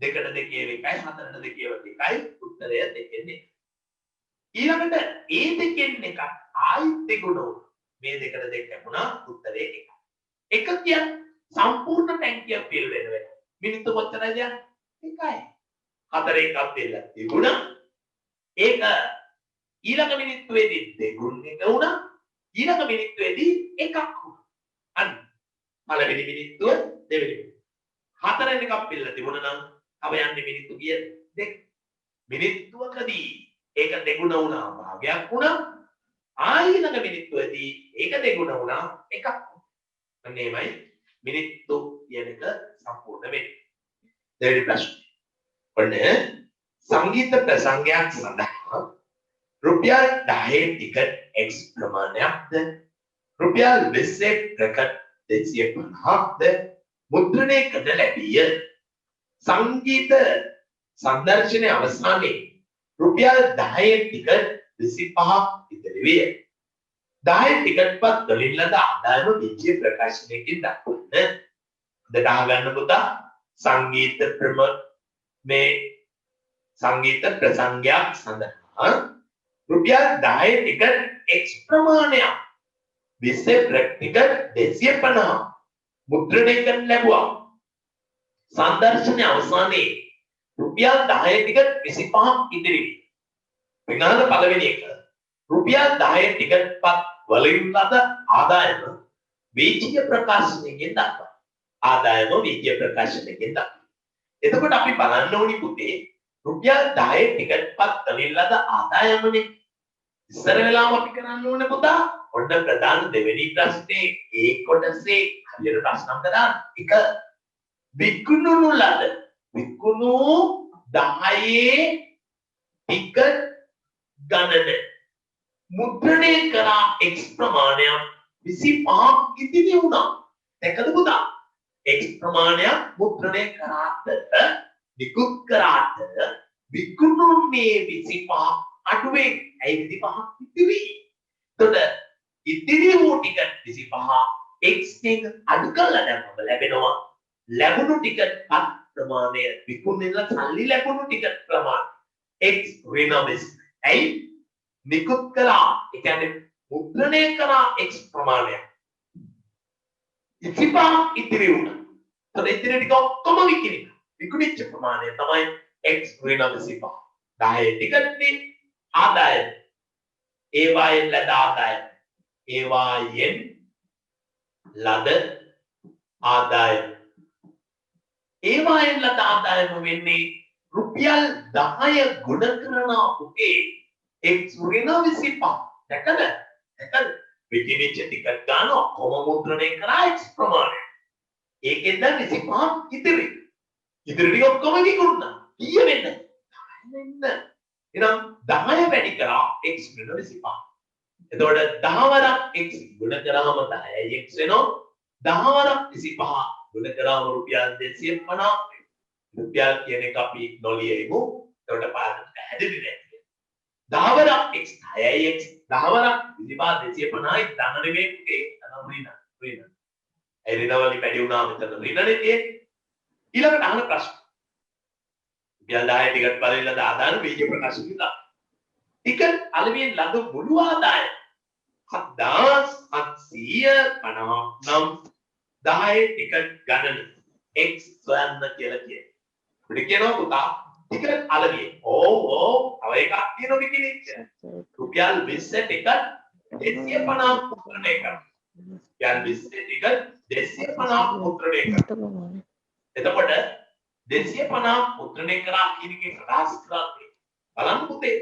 2ට 2 එකයි 4ට 2 එකයි උත්තරය 2න් 1. ඊළඟට ඒ 2න් එකක් ආයිත් දෙගුණ වුණා. මේ 2ට 2 ලැබුණා උත්තරේ 1. එක කියන්නේ සම්පූර්ණ ටැංකිය ෆිල් වෙන වෙන. මිනිත්තු කොච්චරද යන්නේ? 1යි. 4 එකක් දෙල්ල තිබුණා. ඒක ඊළඟ මිනිත්තුවේදී දෙගුණ එක වුණා. ඊළඟ මිනිත්තුවේදී එකක් වුණා. අන්න පළවෙනි මිනිත්තුව දෙවෙනි මිනිත්තුව. 4න් එකක් පිළ තිබුණා නම් තව යන්නේ මිනිත්තු කීයද? 2. මිනිත්තුවකදී ඒක දෙගුණ වුණා භාගයක් වුණා. ඊළඟ මිනිත්තුවේදී ඒක දෙගුණ වුණා එකක්. අන්න එමය මිනිත්තු කියන එක සම්පූර්ණ වෙන්නේ. දෙවෙනි ප්‍රශ්නේ. ඔන්න සංගීත ප්‍රසංගයක් සඳහා රුපියල් 10 ටිකට් X ප්‍රමාණයක්ද රුපියල් 20 ප්‍රකට 250ක්ද මුද්‍රණය කර ලැබිය. සංගීත සංදර්ශනයේ අවසානයේ රුපියල් 10 ටිකට් 25ක් ඉතිරි විය. 10 ටිකට් පත් වලින් ලද ආදායම විජය ප්‍රකාශනයකින් දක්වන්න. දඩා ගන්න පුතා සංගීත සංගීත ප්‍රසංගයක් සඳහා රුපියල් 10 ටිකට් X ප්‍රමාණයක් 20 ප්‍රැක්ටිකල් 250 මුද්‍රණය කරන්න ලැබුවා. සංදර්ශනයේ අවසානයේ රුපියල් 10 ටිකට් 25ක් ඉතිරි වී. විනාඩ පළවෙනි එක රුපියල් 10 ටිකට් පත් වලින් ලද ආදායම විජය ප්‍රකාශනයෙන් දක්වනවා. ආදායම විජය ප්‍රකාශනයෙන් දක්වනවා. එතකොට අපි බලන්න ඕනි පුතේ රුපියල් 10 ටිකට් පත් වලින් ලද ආදායමනේ ඉස්සර වෙලාම අපි කරන්න ඕනේ පුතා. ඔන්න ප්‍රධාන දෙවෙනි ප්‍රශ්නේ ඒ කොටසේ හරියට ප්‍රශ්න අංක දාන්න. එක විකුණුණු ලද විකුණු 10 ටිකට් ගණන මුද්‍රණය කරා X ප්‍රමාණයක් 25ක් ඉතිරි වුණා. දැකද පුතා? X ප්‍රමාණයක් මුද්‍රණය කරාට නිකුත් කරාට විකුණුනේ 25 අඩුවෙන්. ඇයි 25ක් ඉතිරි? එතකොට ඉතිරි වූ ටිකට් 25 X එක අඩු කරලා දැම්මම ලැබෙනවා ලැබුණු ටිකට් පත් ප්‍රමාණය විකුණෙන්න සල්ලි ලැබුණු ටිකට් ප්‍රමාණය X ඍණ 20. ඇයි? නිකුත් කරා ඒ කියන්නේ මුද්‍රණය කරා X ප්‍රමාණයක් 25ක් ඉතිරි වුණා. එතකොට ඉතිරි ටික ඔක්කොම විකිණිලා. විකුණිච්ච ප්‍රමාණය තමයි X ඍණ 25. 10 ටිකට්නේ ආදායම. ඒවායෙන් ලද ආදායම. ඒවායෙන් ලද ආදායම. ඒවායෙන් ලද ආදායම වෙන්නේ රුපියල් 10 ගුණ කරනා පුතේ X ඍණ 25. දැකද? විකිණිච්ච ටිකට් ගන්න ඔක්කොම මුද්‍රණය කරා X ප්‍රමාණය. ඒකෙන් දැන් 25ක් ඉතිරි. ඉතිරි ටික ඔක්කොම විකුණුණා. කීය වෙන්නේ? 10 වෙන්න. එහෙනම් 10 වැඩි කරා X ඍණ 25. එතකොට 10 වරක් X ගුණ කරාම 10යි X වෙනවා. 10 වරක් 25 ගුණ කරාම රුපියල් 250. රුපියල් කියන එක අපි නොලියෙමු. එතකොට පාඩම පැහැදිලි නැහැ. 10 වරක් X 10යි X 10 වරක් 25 250යි ධන නෙමෙයි පුතේ. ධන ඍණ. ඒ ඍණ වලින් වැඩි වුණාම එතන ඍණනේ තියෙන්නේ. ඊළඟට අහන ප්‍රශ්න. රුපියල් 10 ටිකට් බලෙන් ලද ආදායම බීජ ප්‍රකාශ කිව්වා. ටිකට් අලවියෙන් ලද මුළු ආදායම 7750 නම් 10 ටිකට් ගණන X සොයන්න කියලා කියනවා. අපිට කියනවා පුතා ටිකට් අලගියේ. ඔව් තව එකක් තියෙනවා විකිණිච්ච. රුපියල් 20 ටිකට් 250 මුද්‍රණය කරනවා. රුපියල් 20 ටිකට් 250 මුද්‍රණය කරනවා. එතකොට 250 මුද්‍රණය කරා කියන එකේ අදහස් කරන්නේ බලන්න පුතේ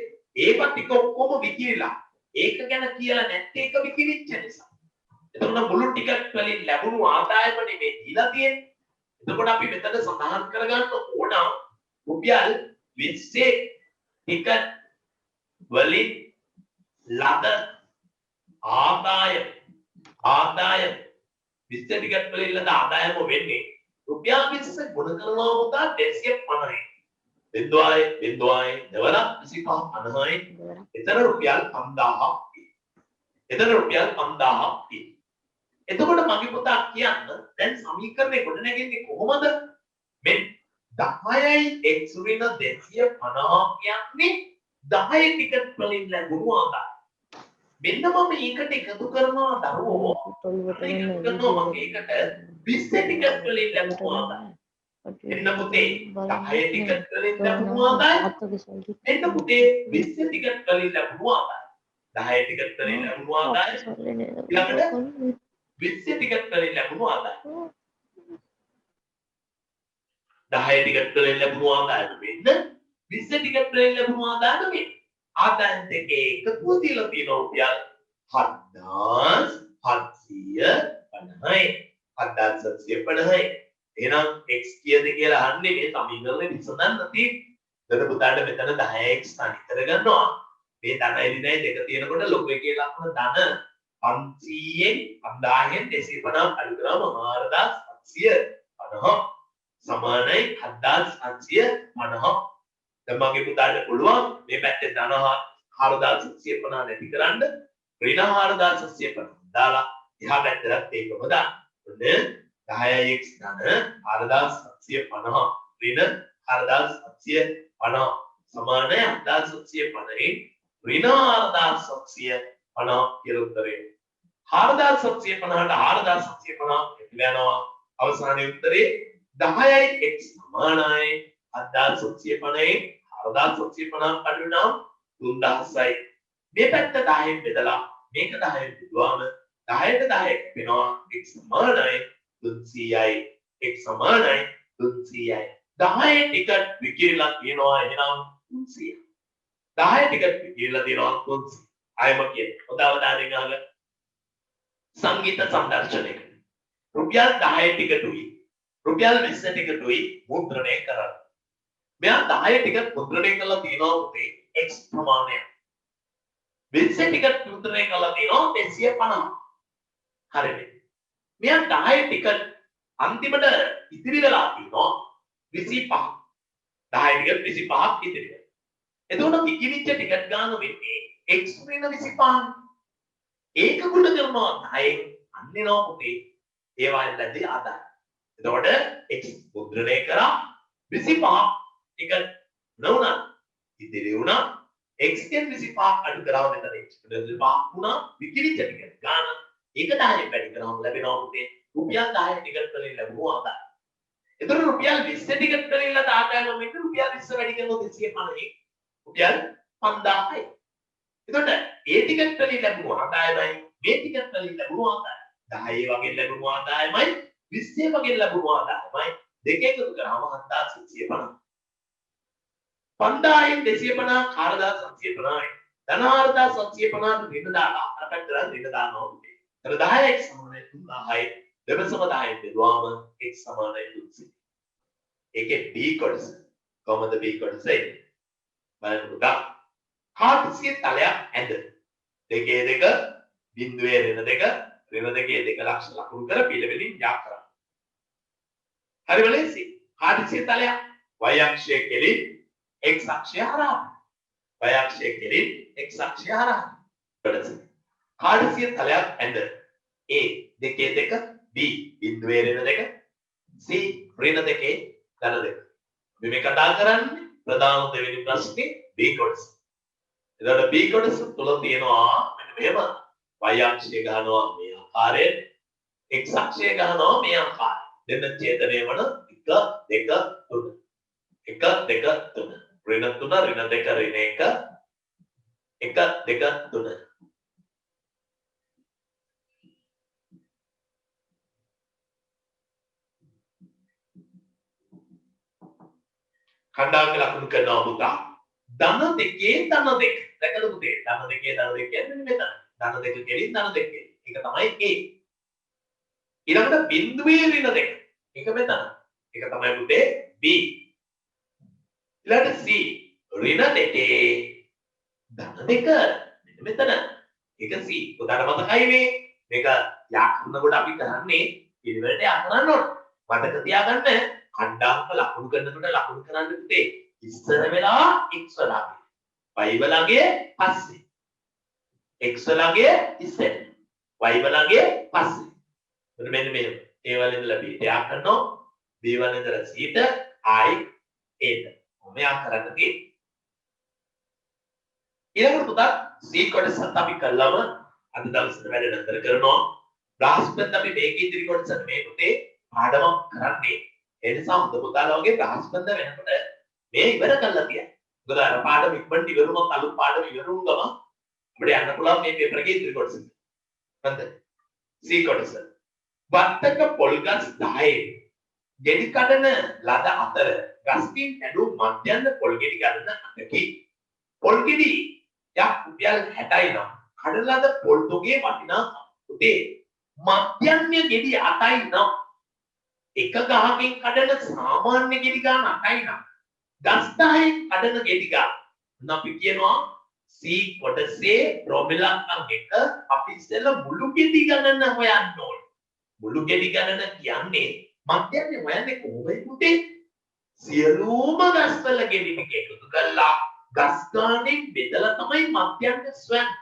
ඒව ටික ඔක්කොම විකිණිලා ඒක ගැන කියලා නැත්තේ ඒක විකිණිච්ච නිසා. එතකොට මුළු ටිකට් වලින් ලැබුණු ආදායමනේ මේ දීලා තියෙන්නේ. එතකොට අපි මෙතන සඳහන් කරගන්න ඕන රුපියල් 20 ටිකට් වලින් ලද ආදායම 20 ටිකට් වලින් ලද ආදායම වෙන්නේ රුපියල් 20 ගුණ කරනවා උදා 250යි. බිඳුවයි දෙවරක් 25 50යි. එතන රුපියල් 5000ක් තියෙනවා. එතන රුපියල් 5000ක් තියෙනවා. එතකොට මගේ පුතා කියන්න දැන් සමීකරණය ගොඩ නැගෙන්නේ කොහොමද? මෙන්න 10යි x ඍණ 250 කියන්නේ 10 ටිකට් වලින් ලැබුණු ආදායම. මෙන්න මම ඒකට එකතු කරනවා දරුවෝ. එකතු කරනවා මම ඒකට 20 ටිකට් වලින් ලැබුණු ආදායම. මෙන්න පුතේ 10 ටිකට් වලින් ලැබුණු ආදායම. මෙන්න පුතේ 20 ටිකට් වලින් ලැබුණු ආදායම. 10 ටිකට් වලින් ලැබුණු ආදායම. ඊළඟට 20 ටිකට් වලින් ලැබුණු ආදායම. 10 ටිකට් වලින් ලැබුණු ආදායම වෙන්න 20 ටිකට් වලින් ලැබුණු ආදායම වෙන්න. ආදායම් දෙකේ එකතුව දීලා තියෙනවා රුපියල් 7750යි. 7750යි. එහෙනම් x කීයද කියලා අහන්නේ මේ සමීකරණය විසඳන්න තියෙන්නේ. එතන පුතාට මෙතන 10x තනි කරගන්නවා. මේ ධනයි ඍණයි දෙක තියෙනකොට ලොකු එකේ ලක්ෂණ ධන 500න් 5000න් 250 අඩු කරාම 4750 සමානයි 7850. දැන් මගේ පුතාට පුළුවන් මේ පැත්තේ ධන 4750 නැති කරන්න ඍණ 4750 දාලා එහා පැත්තට ඒකම දාන්න. ඔන්න 10x ධන 4750 ඍණ 4750 සමානයි 7750න් ඍණ 4750 කියලා උත්තරේ. 4750ට 4750 එක්ලනවා. අවසානයේ උත්තරේ 10යි x සමානයි 7750න් 4750 අඩු නම් 3000යි. මේ පැත්ත 10න් බෙදලා මේක 10න් බෙදුවාම 10ට 10 වෙනවා x සමානයි 300යි. x සමානයි 300යි. 10 ටිකට් විකිරලා තියෙනවා එහෙනම් 300යි. 10 ටිකට් විකිරලා තියෙනවා 300. ආයම කියන්නේ හොඳ අවධානයෙන් අහගන්න. සංගීත සංදර්ශනයක රුපියල් 10 ටිකටුයි රුපියල් 20 ටිකටුයි මුද්‍රණය කරන්න. මෙයා 10 ටිකට් මුද්‍රණය කරලා තියෙනවා උතේ x ප්‍රමාණය. 20 ටිකට් මුද්‍රණය කරලා තියෙනවා 250. හරිද? මෙයා 10 ටිකට් අන්තිමට ඉතිරි වෙලා තියෙනවා 25. 10 ටිකට් 25ක් ඉතිරි. එතකොට විකිණිච්ච ටිකට් ගාන වෙන්නේ x ඍණ 25. ඒක ගුණ කරනවා 10න් අන්නිනවා පුතේ ඒ වයින් ලැබී ආදායම. එතකොට x මුද්‍රණය කරා 25 ටිකට් නොවුණා ඉතිරි වුණා x ගෙන් 25 අඩු කරා මෙතන x 25 වුණා විකිණිච්ච ටිකට් ගාන ඒක 10න් වැඩි කරාම ලැබෙනවා පුතේ රුපියල් 10 ටිකට් වලින් ලැබුණු ආදායම. එතකොට රුපියල් 20 ටිකට් වලින් ලද ආදායම මෙන්න රුපියල් 20 වැඩි කරනවා 250න් රුපියල් 5000යි. එතකොට ඒ ටිකට් වලින් ලැබුණු ආදායමයි මේ ටිකට් වලින් ලැබුණු ආදායම 10 වගේ ලැබුණු ආදායමයි 20 වගේ ලැබුණු ආදායමයි දෙක එකතු කරාම 7650. 5000න් 250 4750යි. ධන 4750 ඍණ දාලා අර පැත්තට ඍණ දානවා උදේ. ඒතර 10x සමානයි 3000යි. දෙවසම 10න් බෙදුවාම x සමානයි 300. ඒකේ b කොටස කොහොමද b කොටස එන්නේ? බලන්න පුතා. කාටසිය තලයක් ඇඳ. දෙකේ දෙක බිඳුවේ ඍණ දෙක ඍණ දෙකේ දෙක ලක්ෂ ලකුණු කර පිළිවෙලින් යා කරා. හරි බලෙන්සි. කාටසිය තලයක් y අක්ෂයේ කෙලින් x අක්ෂය හරහා. y අක්ෂයේ කෙලින් x අක්ෂය හරහා. කාටසිය තලයක් ඇඳ. a දෙකේ දෙක b බිඳුවේ ඍණ දෙක c ඍණ දෙකේ ධන දෙක. මේ කතා කරන්නේ ප්‍රධාන දෙවෙනි ප්‍රශ්නේ b කොටස. එතකොට b කොටස තුල තියෙනවා මෙන්න මෙහෙම y අක්ෂය ගන්නවා මේ ආකාරයෙන් x අක්ෂය ගන්නවා මේ ආකාරයෙන්. දෙන්න ඡේදනය වන 1 2 3. 1 2 3 ඍණ 3 ඍණ 2 ඍණ 1 1 2 3 කණ්ඩායමක ලකුණු කරනවා පුතා. ධන දෙකේ ධන දෙක. දැකලා පුතේ ධන දෙකේ ධන දෙක කියන්නේ මෙතන. ධන දෙක කෙලින් ධන දෙක කෙලින්. ඒක තමයි A. ඊළඟට බිඳුවේ ඍණ දෙක. ඒක මෙතන. ඒක තමයි පුතේ B. ඊළඟට C. ඍණ දෙකේ ධන දෙක මෙතන. ඒක C. උදාහරණ මතකයි මේ. මේක යා කරනකොට අපි කරන්නේ පිළිවෙලට යා කරන්න ඕන. මතක තියාගන්න කණ්ඩායමක ලකුණු කරනකොට ලකුණු කරන්න පුතේ ඉස්සර වෙලා x වලගේ y වලගේ පස්සේ x වලගේ ඉස්සර y වලගේ පස්සේ මෙන්න මේ a වල ඉඳලා b ට යා කරනවා b වල ඉඳලා c ට i a ට මෙයා කරන්න තියෙන්නේ ඊළඟට පුතා c කොටසත් අපි කළාම අද දවසට වැඩ නතර කරනවා බ්‍රහස්පති අපි මේකේ ඉදිරි කොටසත් මේ පුතේ පාඩමක් කරන්නේ ඒ නිසා හොඳ පුතාලා වගේ බ්‍රහස්පති වෙනකොට මේ ඉවර කරලා තියන්න. මොකද අර පාඩම ඉක්මනට ඉවර වුණොත් අලුත් පාඩම ඉවර වුණ ගමන් අපිට යන්න පුළුවන් මේ පේපර් එකේ ඉදිරි කොටස. හරිද? C කොටස. වත්තක පොල්ගස් 10 ගෙඩි කඩන ලද අතර ගස්කින් ඇඩු මධ්‍යන්න පොල් ගෙඩි ගන්න අතකි. පොල් ගෙඩි යක් රුපියල් 60යි නම් කඩන ලද පොල් තොගේ වටිනාකම උදේ මධ්‍යන්න ගෙඩි 8යි නම් එක ගහකින් කඩන සාමාන්‍ය ගෙඩි ගන්න 8යි නම් ගස් 10න් කඩන ගෙඩි ගන්න අපි කියනවා C කොටසේ ප්‍රොබිලක්නම් එක අපි ඉස්සෙල්ලා මුළු ගෙඩි ගණන හොයන්න ඕනේ. මුළු ගෙඩි ගණන කියන්නේ මධ්‍යන්නේ හොයන්නේ කොහොමද පුතේ? සියලුම ගස්වල ගෙඩි ටික එකතු කරලා ගස් ගානෙන් බෙදලා තමයි මධ්‍යන්නේ සොයන්නේ.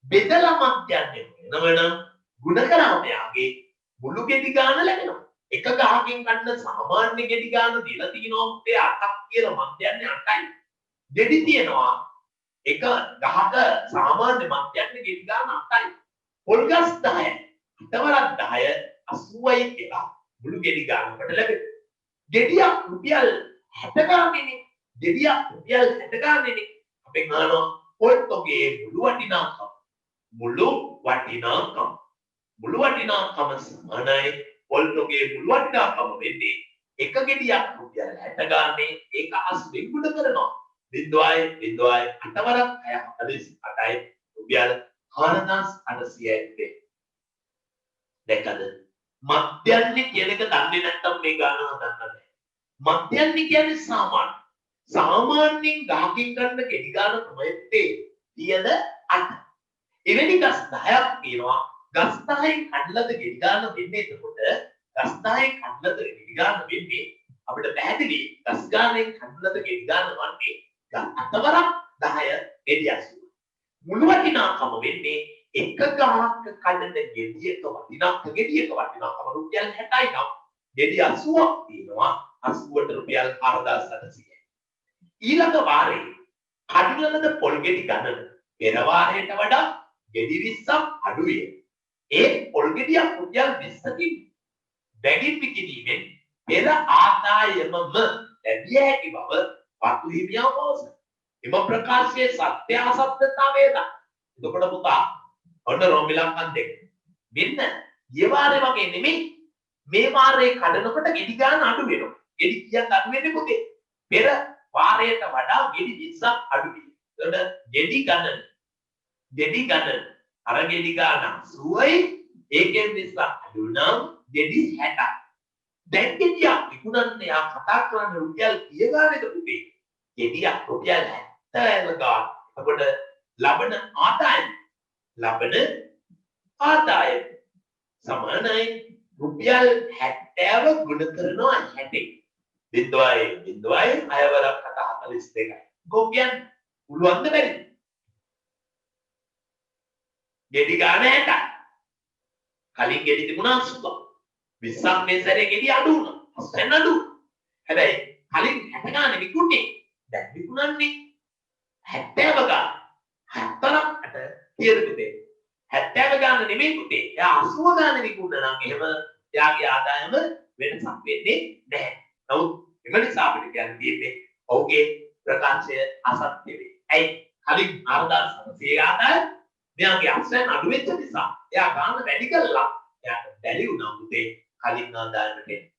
බෙදලා මධ්‍යන්නේ වෙනවනම් ගුණ කරාම යාගේ මුළු ගෙඩි ගාන ලැබෙනවා. එක ගහකින් ගන්න සාමාන්‍ය ගෙඩි ගන්න දීලා තිනවා පුතේ 8ක් කියලා මධ්‍යන්නේ 8යි. ගෙඩි තියනවා එක ගහක සාමාන්‍ය මධ්‍යන්නේ ගෙඩි ගන්න 8යි. පොල්ගස් 10යි. අතවරක් 10 80යි කියලා මුළු ගෙඩි ගන්නකට ලැබෙනවා. ගෙඩියක් රුපියල් 60 ගානේනේ. ගෙඩියක් රුපියල් 60 ගානේනේ. අපෙන් අහනවා පොල් තොගේ මුළු වටිනාකම. මුළු වටිනාකම සමානයි පොල් තොගේ මුළු වටිනාකම වෙන්නේ එක ගෙඩියක් රුපියල් 60 ගානේ ඒක 80 ගුණ කරනවා 0.0 අටවරක් 648යි රුපියල් 4800යි දෙකද මධ්‍යන්නේ කියන එක දන්නේ නැත්නම් මේ ගාන හදන්න බෑ මධ්‍යන්නේ කියන්නේ සාමාන්‍යයෙන් ගහකින් ගන්න ගෙඩි ගාන තමයි තියෙන 8 එවැනි ගස් 10ක් තියෙනවා ගස් 10න් කඩලද ගෙඩි ගන්න වෙන්නේ එතකොට ගස් 10න් කඩලද ගෙඩි ගන්න වෙන්නේ අපිට පැහැදිලි ගස් ගානෙන් කඩලද ගෙඩි ගන්න වන්නේ අතවරක් 10 ගෙඩි 80 මුළු වටිනාකම වෙන්නේ එක ගහක කඩන ගෙඩියක වටිනාකම රුපියල් 60යි නම් ගෙඩි 80ක් තියෙනවා 80ට රුපියල් 4700යි ඊළඟ වාරේ කඩලද පොල් ගෙඩි ගණන පෙර වාරයට වඩා ගෙඩි 20ක් අඩුයි ඒ පොල් ගෙඩියක් රුපියල් 20කින් බැගින් විකිණීමෙන් පෙර ආදායමම ලැබිය හැකි බව පතු හිමියා පවසන. එම ප්‍රකාශයේ සත්‍ය අසත්‍යතාවයද. එතකොට පුතා ඔන්න රෝමිලක්කන් දෙක. මෙන්න ගිය වාරේ වගේ නෙමෙයි මේ වාරේ කඩනකොට ගෙඩි ගන්න අඩු වෙනවා. ගෙඩි කීයක් අඩු වෙන්නේ පුතේ? පෙර වාරයට වඩා ගෙඩි 20ක් අඩු වෙනවා. එතකොට ගෙඩි ගන්න අර ගෙඩි ගන්න 80යි ඒකෙන් 20ක් අඩු නම් ගෙඩි 60ක්. දැන් ගෙඩියක් විකුණන්න යා කතා කරන්නේ රුපියල් කීය ගානේද පුතේ? ගෙඩියක් රුපියල් 70 ගාන. එතකොට ලබන ආදායම සමානයි රුපියල් 70 ගුණ කරනවා 60. 0.0 අයවරක් 42යි. කොහොම කියන්නේ? පුළුවන්ද බැරිද? ගෙඩි ගාන 60. කලින් ගෙඩි තිබුණා 80. 20ක් මේ සැරේ ගෙඩි අඩු වුණා. 80 අඩු. හැබැයි කලින් 60 ගාන විකුණන්නේ. දැන් විකුණන්නේ 70 ගාන. 70කට කීයද පුතේ? 70 ගාන නෙමෙයි පුතේ. එයා 80 ගාන විකුණන නම් එහෙම එයාගේ ආදායම වෙනසක් වෙන්නේ නැහැ. නමුත් එම නිසා අපිට කියන්න තියෙන්නේ ඔහුගේ ප්‍රකාශය අසත්‍ය වේ. ඇයි? කලින් 4700 මෙයාගේ අක්ෂරයන් අඩු වෙච්ච නිසා එයා ගාන වැඩි කළා. එයාට බැරි වුණා මුදේ කලින් ආදායමට.